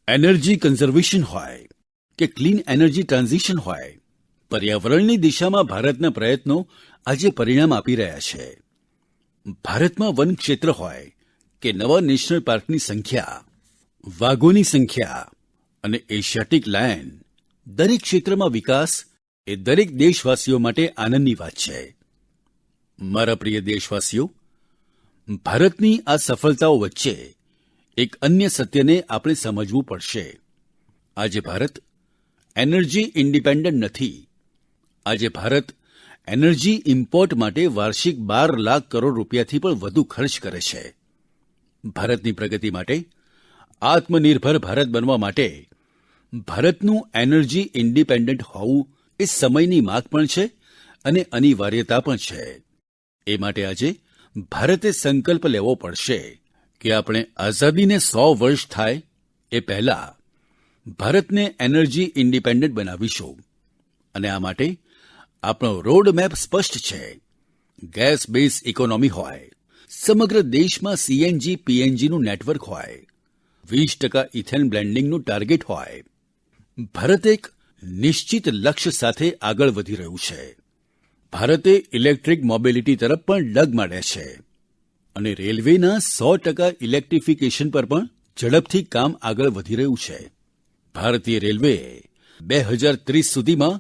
એનર્જી કન્ઝર્વેશન હોય કે ક્લીન એનર્જી ટ્રાન્ઝિશન હોય, પર્યાવરણની દિશામાં ભારતના પ્રયત્નો આજે પરિણામ આપી રહ્યા છે. ભારતમાં વન ક્ષેત્ર હોય કે નવા નેશનલ પાર્કની સંખ્યા, વાઘોની સંખ્યા અને એશિયાટિક લાયન, દરેક ક્ષેત્રમાં વિકાસ એ દરેક દેશવાસીઓ માટે આનંદની વાત છે. મારા પ્રિય દેશવાસીઓ, ભારતની આ સફળતાઓ વચ્ચે એક અન્ય સત્યને આપણે સમજવું પડશે. આજે ભારત એનર્જી ઇન્ડિપેન્ડન્ટ નથી. આજે ભારત એનર્જી ઇમ્પોર્ટ માટે વાર્ષિક 12 લાખ કરોડ રૂપિયાથી પણ વધુ ખર્ચ કરે છે. ભારતની પ્રગતિ માટે, આત્મનિર્ભર ભારત બનવા માટે ભારતનું એનર્જી ઇન્ડિપેન્ડન્ટ હોવું એ સમયની માંગ પણ છે અને અનિવાર્યતા પણ છે. એ માટે આજે ભારતે સંકલ્પ લેવો પડશે કે આપણે આઝાદીને 100 વર્ષ થાય એ પહેલાં ભારતને એનર્જી ઇન્ડિપેન્ડન્ટ બનાવીશું. અને આ માટે આપણો રોડ મેપ સ્પષ્ટ છે. ગેસ બેઝ ઇકોનોમી હોય, સમગ્ર દેશમાં સીએનજી પીએનજીનું નેટવર્ક હોય, 20% ઇથેન બ્લેન્ડિંગનું ટાર્ગેટ હોય. ભારત એક નિશ્ચિત લક્ષ્ય સાથે આગળ વધી રહ્યું છે. ભારતે ઇલેક્ટ્રિક મોબિલિટી તરફ પણ ડગ માંડ્યા છે અને રેલવેના 100% ઇલેક્ટ્રિફિકેશન પર પણ ઝડપથી કામ આગળ વધી રહ્યું છે. ભારતીય રેલવેએ 2030 સુધીમાં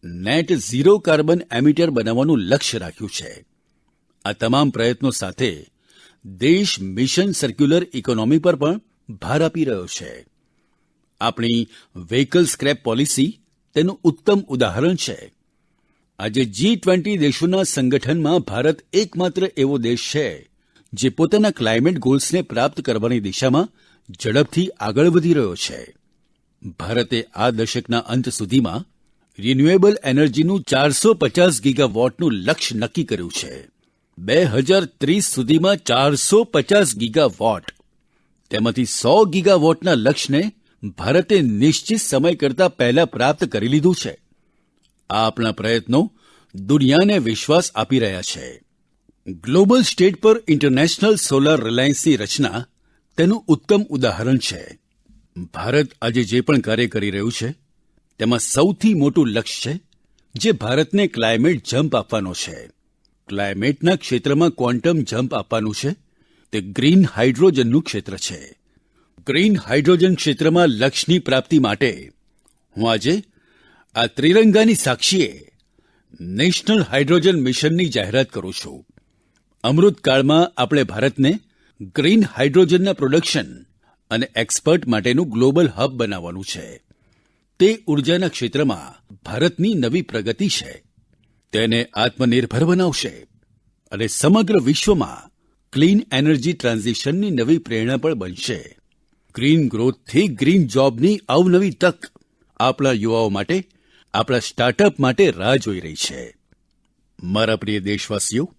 નેટ ઝીરો કાર્બન એમિટર બનાવવાનું લક્ષ્ય રાખ્યું છે. આ તમામ પ્રયત્નો સાથે દેશ મિશન સર્ક્યુલર ઇકોનોમી પર પણ ભાર આપી રહ્યો છે. આપણી વ્હીકલ સ્ક્રેપ પોલિસી તેનું ઉત્તમ ઉદાહરણ છે. આજે G20 દેશોના સંગઠનમાં ભારત એકમાત્ર એવો દેશ છે જે પોતાના ક્લાઇમેટ ગોલ્સને પ્રાપ્ત કરવાની દિશામાં ઝડપથી આગળ વધી રહ્યો છે. ભારતે આ દશકના અંત સુધીમાં રિન્યુએબલ એનર્જીનું 450 ગીગાવોટનું લક્ષ્ય નક્કી કર્યું છે. 2030 સુધીમાં 450 ગીગાવોટ, તેમાંથી 100 ગીગાવોટના લક્ષ્યને ભારતે નિશ્ચિત સમય કરતાં પહેલા પ્રાપ્ત કરી લીધું છે. આ આપણા પ્રયત્નો દુનિયાને વિશ્વાસ આપી રહ્યા છે. ગ્લોબલ સ્ટેજ પર ઇન્ટરનેશનલ સોલાર રિલાયન્સની રચના તેનું ઉત્તમ ઉદાહરણ છે. ભારત આજે જે પણ કાર્ય કરી રહ્યું છે તેમાં સૌથી મોટું લક્ષ્ય છે જે ભારતને ક્લાઇમેટ જમ્પ આપવાનો છે. ક્લાઇમેટના ક્ષેત્રમાં ક્વોન્ટમ જમ્પ આપવાનું છે તે ગ્રીન હાઇડ્રોજનનું ક્ષેત્ર છે. ગ્રીન હાઇડ્રોજન ક્ષેત્રમાં લક્ષ્યની પ્રાપ્તિ માટે હું આજે આ ત્રિરંગાની સાક્ષીએ નેશનલ હાઇડ્રોજન મિશનની જાહેરાત કરું છું. અમૃતકાળમાં આપણે ભારતને ગ્રીન હાઇડ્રોજનના પ્રોડક્શન અને એક્સપોર્ટ માટેનું ગ્લોબલ હબ બનાવવાનું છે. તે ઊર્જાના ક્ષેત્રમાં ભારતની નવી પ્રગતિ છે. તેને આત્મનિર્ભર બનાવશે અને સમગ્ર વિશ્વમાં ક્લીન એનર્જી ટ્રાન્ઝિશનની નવી પ્રેરણા પણ બનશે. ગ્રીન ગ્રોથથી ગ્રીન જોબની અવનવી તક આપણા યુવાઓ માટે, આપણા સ્ટાર્ટઅપ માટે રાહ જોઈ રહી છે. મારા પ્રિય દેશવાસીઓ,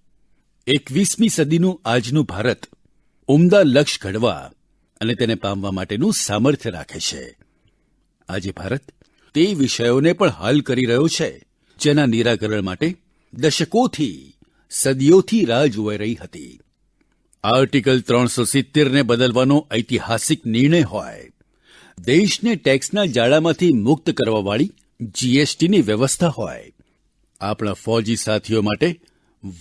21મી સદીનું આજનું ભારત ઉમદા લક્ષ્ય ઘડવા અને તેને પામવા માટેનું સામર્થ્ય રાખે છે. આજે ભારત તે વિષયોને પણ હલ કરી રહ્યો છે જેના નિરાકરણ માટે દશકોથી, સદીઓથી રાહ જોવાઈ રહી હતી. આર્ટિકલ 370ને બદલવાનો ઐતિહાસિક નિર્ણય હોય, દેશને ટેક્સના જાળામાંથી મુક્ત કરવાવાળી જીએસટીની વ્યવસ્થા હોય, આપણા ફૌજી સાથીઓ માટે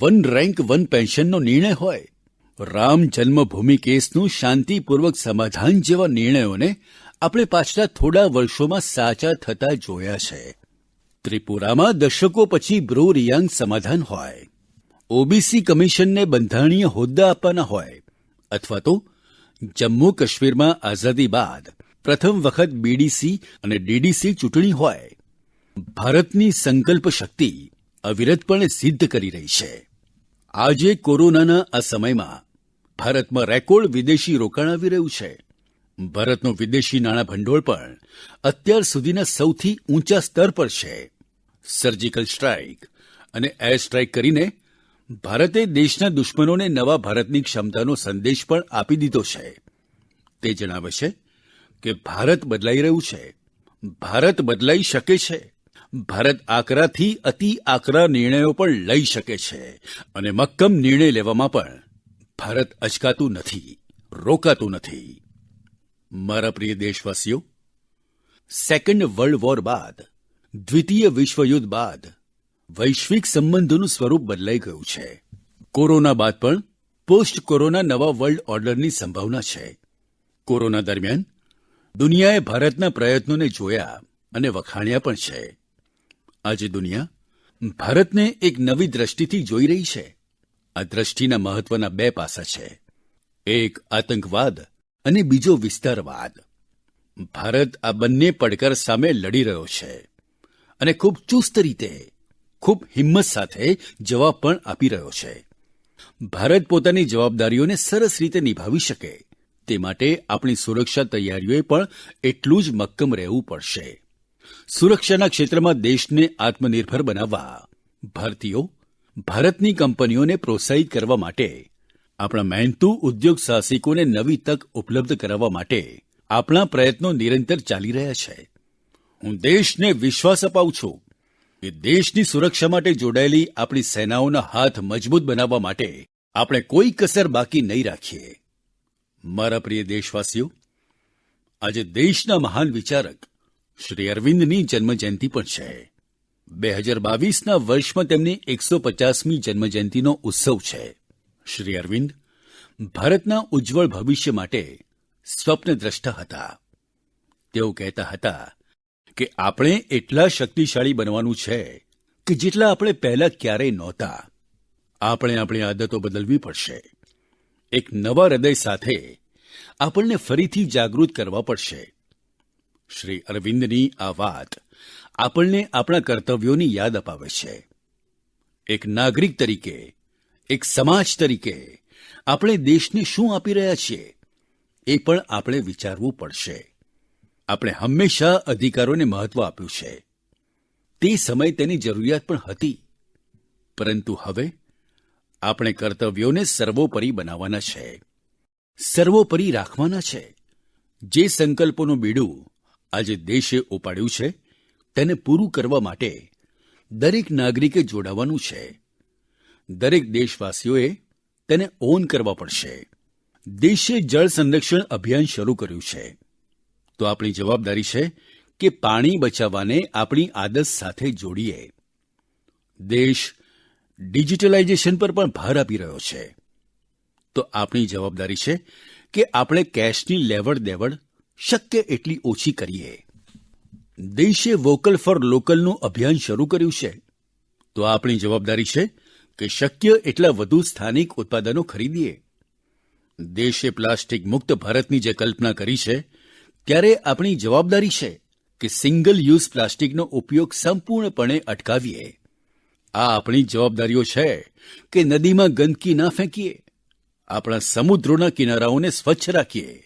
વન રેન્ક વન પેન્શનનો નિર્ણય હોય, રામ જન્મભૂમિ કેસનું શાંતિપૂર્વક સમાધાન જેવા નિર્ણયોને આપણે પાછલા થોડા વર્ષોમાં સાચા થતા જોયા છે. ત્રિપુરામાં દશકો પછી બ્રો રિયાંગ સમાધાન હોય, ઓબીસી કમિશનને બંધારણીય હોદ્દા આપવાના હોય, અથવા તો જમ્મુ કાશ્મીરમાં આઝાદી બાદ પ્રથમ વખત બીડીસી અને ડીડીસી ચૂંટણી હોય, ભારતની સંકલ્પ શક્તિ અવિરતપણે સિદ્ધ કરી રહી છે. આજે કોરોનાના આ સમયમાં ભારતમાં રેકોર્ડ વિદેશી રોકાણ આવી રહ્યું છે. ભારતનું વિદેશી નાણાં ભંડોળ પણ અત્યાર સુધીના સૌથી ઊંચા સ્તર પર છે. સર્જિકલ સ્ટ્રાઇક અને એર સ્ટ્રાઇક કરીને ભારતે દેશના દુશ્મનોને નવા ભારતની ક્ષમતાનો સંદેશ પણ આપી દીધો છે. તે જણાવે છે કે ભારત બદલાઈ રહ્યું છે, ભારત બદલાઈ શકે છે. ભારત આકરાથી અતિ આકરા નિર્ણયો પણ લઈ શકે છે અને મક્કમ નિર્ણય લેવામાં પણ ભારત અચકાતું નથી, રોકાતું નથી. મારા પ્રિય દેશવાસીઓ, સેકન્ડ વર્લ્ડ વોર બાદ, દ્વિતીય વિશ્વયુદ્ધ બાદ વૈશ્વિક સંબંધોનું સ્વરૂપ બદલાઈ ગયું છે. કોરોના બાદ પણ પોસ્ટ કોરોના નવા વર્લ્ડ ઓર્ડરની સંભાવના છે. કોરોના દરમિયાન દુનિયાએ ભારતના પ્રયત્નોને જોયા અને વખાણ્યા પણ છે. આજે દુનિયા ભારતને એક નવી દ્રષ્ટિથી જોઈ રહી છે. આ દ્રષ્ટિના મહત્વના બે પાસા છે. એક આતંકવાદ અને બીજો વિસ્તારવાદ. ભારત આ બંને પડકાર સામે લડી રહ્યો છે અને ખૂબ ચુસ્ત રીતે, ખૂબ હિંમત સાથે જવાબ પણ આપી રહ્યો છે. ભારત પોતાની જવાબદારીઓને સરસ રીતે નિભાવી શકે તે માટે આપણી સુરક્ષા તૈયારીઓએ પણ એટલું જ મક્કમ રહેવું પડશે. સુરક્ષાના ક્ષેત્રમાં દેશને આત્મનિર્ભર બનાવવા, ભારતીયો, ભારતની કંપનીઓને પ્રોત્સાહિત કરવા માટે, આપણા મહેનતુ ઉદ્યોગ સાહસિકોને નવી તક ઉપલબ્ધ કરાવવા માટે આપણા પ્રયત્નો નિરંતર ચાલી રહ્યા છે. હું દેશને વિશ્વાસ અપાવું છું કે દેશની સુરક્ષા માટે જોડાયેલી આપણી સેનાઓના હાથ મજબૂત બનાવવા માટે આપણે કોઈ કસર બાકી નહીં રાખીએ. મારા પ્રિય દેશવાસીઓ, આજે દેશના મહાન વિચારક શ્રી અરવિંદની જન્મજયંતિ પણ છે. 2022ના વર્ષમાં તેમની 150મી જન્મજયંતિનો ઉત્સવ છે. શ્રી અરવિંદ ભારતના ઉજ્જવળ ભવિષ્ય માટે સ્વપ્નદ્રષ્ટા હતા. તેઓ કહેતા હતા કે આપણે એટલા શક્તિશાળી બનવાનું છે કે જેટલા આપણે પહેલા ક્યારેય નહોતા. આપણે આપણી આદતો બદલવી પડશે. એક નવા હૃદય સાથે આપણને ફરીથી જાગૃત કરવા પડશે. શ્રી અરવિંદની આ વાત આપણને આપણા કર્તવ્યોની યાદ અપાવે છે. એક નાગરિક તરીકે, એક સમાજ તરીકે આપણે દેશને શું આપી રહ્યા છીએ એ પણ આપણે વિચારવું પડશે. આપણે હંમેશા અધિકારોને મહત્વ આપ્યું છે. તે સમયે તેની જરૂરિયાત પણ હતી. પરંતુ હવે આપણે કર્તવ્યોને સર્વોપરી બનાવવાના છે, સર્વોપરી રાખવાના છે. જે સંકલ્પોનું બીડું આજે દેશે ઉપાડ્યું છે તેને પૂરું કરવા માટે દરેક નાગરિકે જોડાવાનું છે. દરેક દેશવાસીઓએ તેને ઓન કરવા પડશે. દેશે જળ સંરક્ષણ અભિયાન શરૂ કર્યું છે, તો આપણી જવાબદારી છે કે પાણી બચાવવાને આપણી આદત સાથે જોડીએ. દેશ ડિજિટલાઇઝેશન પર પણ ભાર આપી રહ્યો છે, તો આપણી જવાબદારી છે કે આપણે કેશની લેવડ-દેવડ શક્ય એટલી ઓછી કરીએ. દેશે વોકલ ફોર લોકલનું અભિયાન શરૂ કર્યું છે, તો આપણી જવાબદારી છે કે શક્ય એટલા વધુ સ્થાનિક ઉત્પાદનો ખરીદીએ. દેશે પ્લાસ્ટિક મુક્ત ભારતની જે કલ્પના કરી છે, ત્યારે આપણી જવાબદારી છે કે સિંગલ યુઝ પ્લાસ્ટિકનો ઉપયોગ સંપૂર્ણપણે અટકાવીએ. આ આપણી જવાબદારીઓ છે કે નદીમાં ગંદકી ના ફેંકીએ, આપણા સમુદ્રોના કિનારાઓને સ્વચ્છ રાખીએ.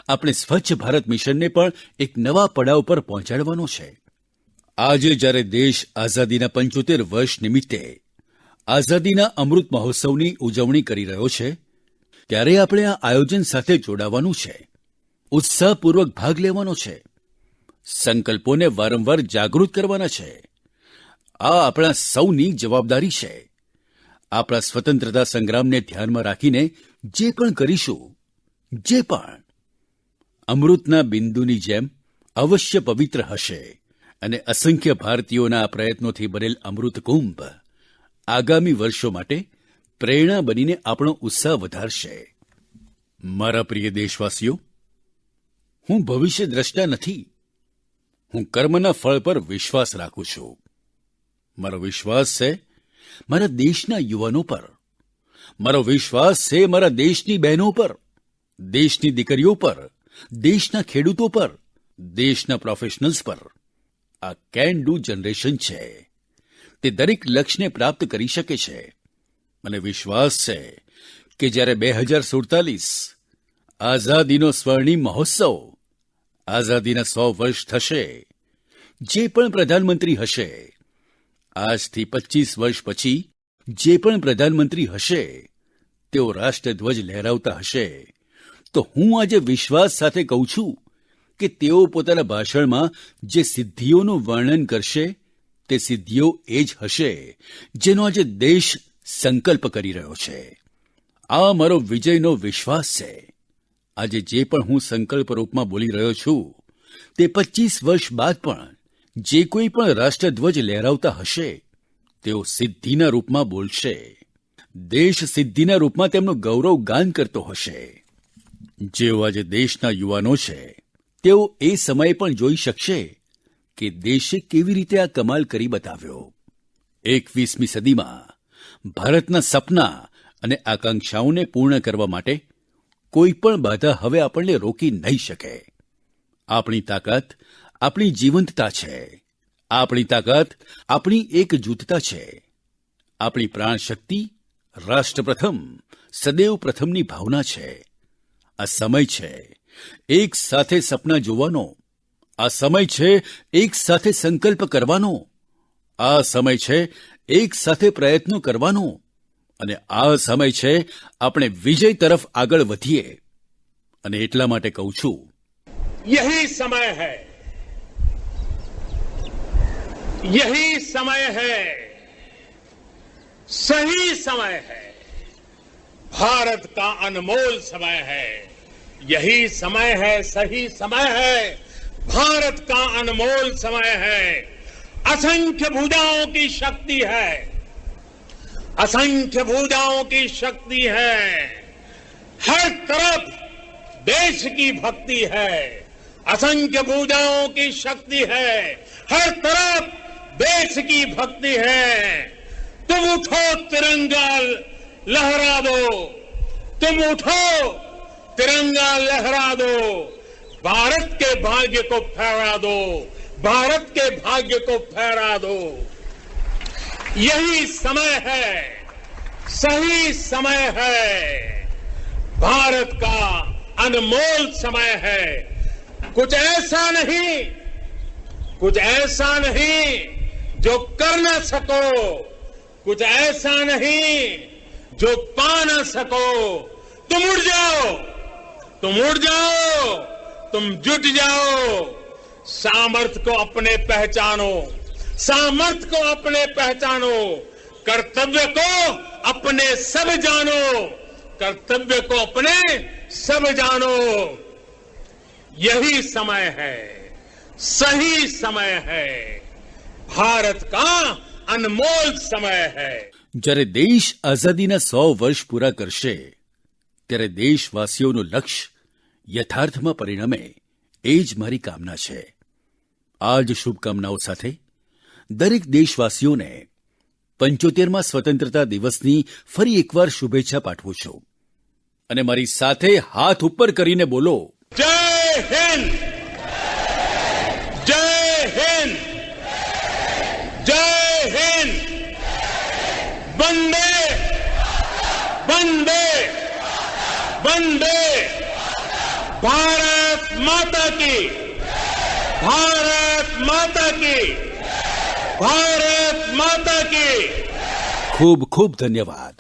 આપણે સ્વચ્છ ભારત મિશનને પણ એક નવા પડાવ પર પહોંચાડવાનો છે. આજે જ્યારે દેશ આઝાદીના 75 વર્ષ નિમિત્તે આઝાદીના અમૃત મહોત્સવની ઉજવણી કરી રહ્યો છે, ત્યારે આપણે આ આયોજન સાથે જોડાવાનું છે, ઉત્સાહપૂર્વક ભાગ લેવાનો છે, સંકલ્પોને વારંવાર જાગૃત કરવાના છે. આ આપણા સૌની જવાબદારી છે. આપણા સ્વતંત્રતા સંગ્રામને ધ્યાનમાં રાખીને જે પણ કરીશું, જે પણ અમૃતના બિંદુની જેમ અવશ્ય પવિત્ર હશે. અને અસંખ્ય ભારતીયોના આ પ્રયત્નોથી બનેલ અમૃત કુંભ આગામી વર્ષો માટે પ્રેરણા બનીને આપણો ઉત્સાહ વધારશે. મારા પ્રિય દેશવાસીઓ, હું ભવિષ્ય દ્રષ્ટા નથી. હું કર્મના ફળ પર વિશ્વાસ રાખું છું. મારો વિશ્વાસ છે મારા દેશના યુવાનો પર. મારો વિશ્વાસ છે મારા દેશની બહેનો પર, દેશની દીકરીઓ પર, દેશના ખેડૂતો પર, દેશના પ્રોફેશનલ્સ પર. આ કેન ડુ જનરેશન છે. તે દરેક લક્ષ્યને પ્રાપ્ત કરી શકે છે. મને વિશ્વાસ છે કે જ્યારે 2047 આઝાદીનો સ્વર્ણિમ મહોત્સવ, આઝાદીના 100 વર્ષ થશે, જે પણ પ્રધાનમંત્રી હશે, આજથી 25 વર્ષ પછી જે પણ પ્રધાનમંત્રી હશે, તેઓ રાષ્ટ્રધ્વજ લહેરાવતા હશે, તો હું આજે વિશ્વાસ સાથે કહું છું કે તેઓ પોતાના ભાષણમાં જે સિદ્ધિઓનું વર્ણન કરશે, તે સિદ્ધિઓ એ જ હશે જેનો આજે દેશ સંકલ્પ કરી રહ્યો છે. આ મારો વિજયનો વિશ્વાસ છે. આજે જે પણ હું સંકલ્પ રૂપમાં બોલી રહ્યો છું, તે 25 વર્ષ બાદ પણ જે કોઈ પણ રાષ્ટ્રધ્વજ લહેરાવતા હશે, તેઓ સિદ્ધિના રૂપમાં બોલશે. દેશ સિદ્ધિના રૂપમાં તેમનું ગૌરવ ગાન કરતો હશે. જેઓ આજે દેશના યુવાનો છે, તેઓ એ સમયે પણ જોઈ શકશે કે દેશે કેવી રીતે આ કમાલ કરી બતાવ્યો. 21મી સદીમાં ભારતના સપના અને આકાંક્ષાઓને પૂર્ણ કરવા માટે કોઈ પણ બાધા હવે આપણને રોકી નહીં શકે. આપણી તાકાત આપણી જીવંતતા છે. આપણી તાકાત આપણી એકજૂથતા છે. આપણી પ્રાણશક્તિ રાષ્ટ્ર પ્રથમ, સદૈવ પ્રથમની ભાવના છે. આ સમય છે એક સાથે સપના જોવાનો. આ સમય છે એક સાથે સંકલ્પ કરવાનો. આ સમય છે એક સાથે પ્રયત્નો કરવાનો. અને આ સમય છે આપણે વિજય તરફ આગળ વધીએ. અને એટલા માટે કહું છું, यही समय है, यही समय है, सही समय है, भारत का अनमोल समय है. यही समय है, सही समय है, भारत का अनमोल समय है. असंख्य भुजाओं की शक्ति है, असंख्य भुजाओं की शक्ति है. हर तरफ देश की भक्ति है. असंख्य भुजाओं की शक्ति है, हर तरफ देश की भक्ति है। तुम उठो तिरंगा लहरा दो, तुम उठो तिरंगा लहरा दो, भारत के भाग्य को फहरा दो, भारत के भाग्य को फहरा दो। यही समय है, सही समय है, भारत का अनमोल समय है। कुछ ऐसा नहीं जो कर न सको, कुछ ऐसा नहीं जो पा न सको। तुम उठ जाओ, तुम उठ जाओ, तुम जुट जाओ। सामर्थ्य को अपने पहचानो, सामर्थ्य को अपने पहचानो, कर्तव्य को अपने सब जानो, कर्तव्य को अपने सब जानो। यही समय है, सही समय है, ભારત का અનમોલ समय है। જ્યારે દેશ આઝાદીના 100 વર્ષ પૂરા કરશે ત્યારે દેશવાસીઓનું લક્ષ્ય યથાર્થમાં પરિણમે એ જ મારી કામના છે। આ જ શુભકામનાઓ સાથે દરેક દેશવાસીઓને 75મા સ્વતંત્રતા દિવસની ફરી એકવાર શુભેચ્છા પાઠવું છું અને મારી સાથે હાથ ઉપર કરીને બોલો, जय हिंद, जय हिंद, जय हिंद, वंदे वंदे वंदे, भारत माता की, भारत माता की, भारत माता की। ખૂબ ખૂબ ધન્યવાદ।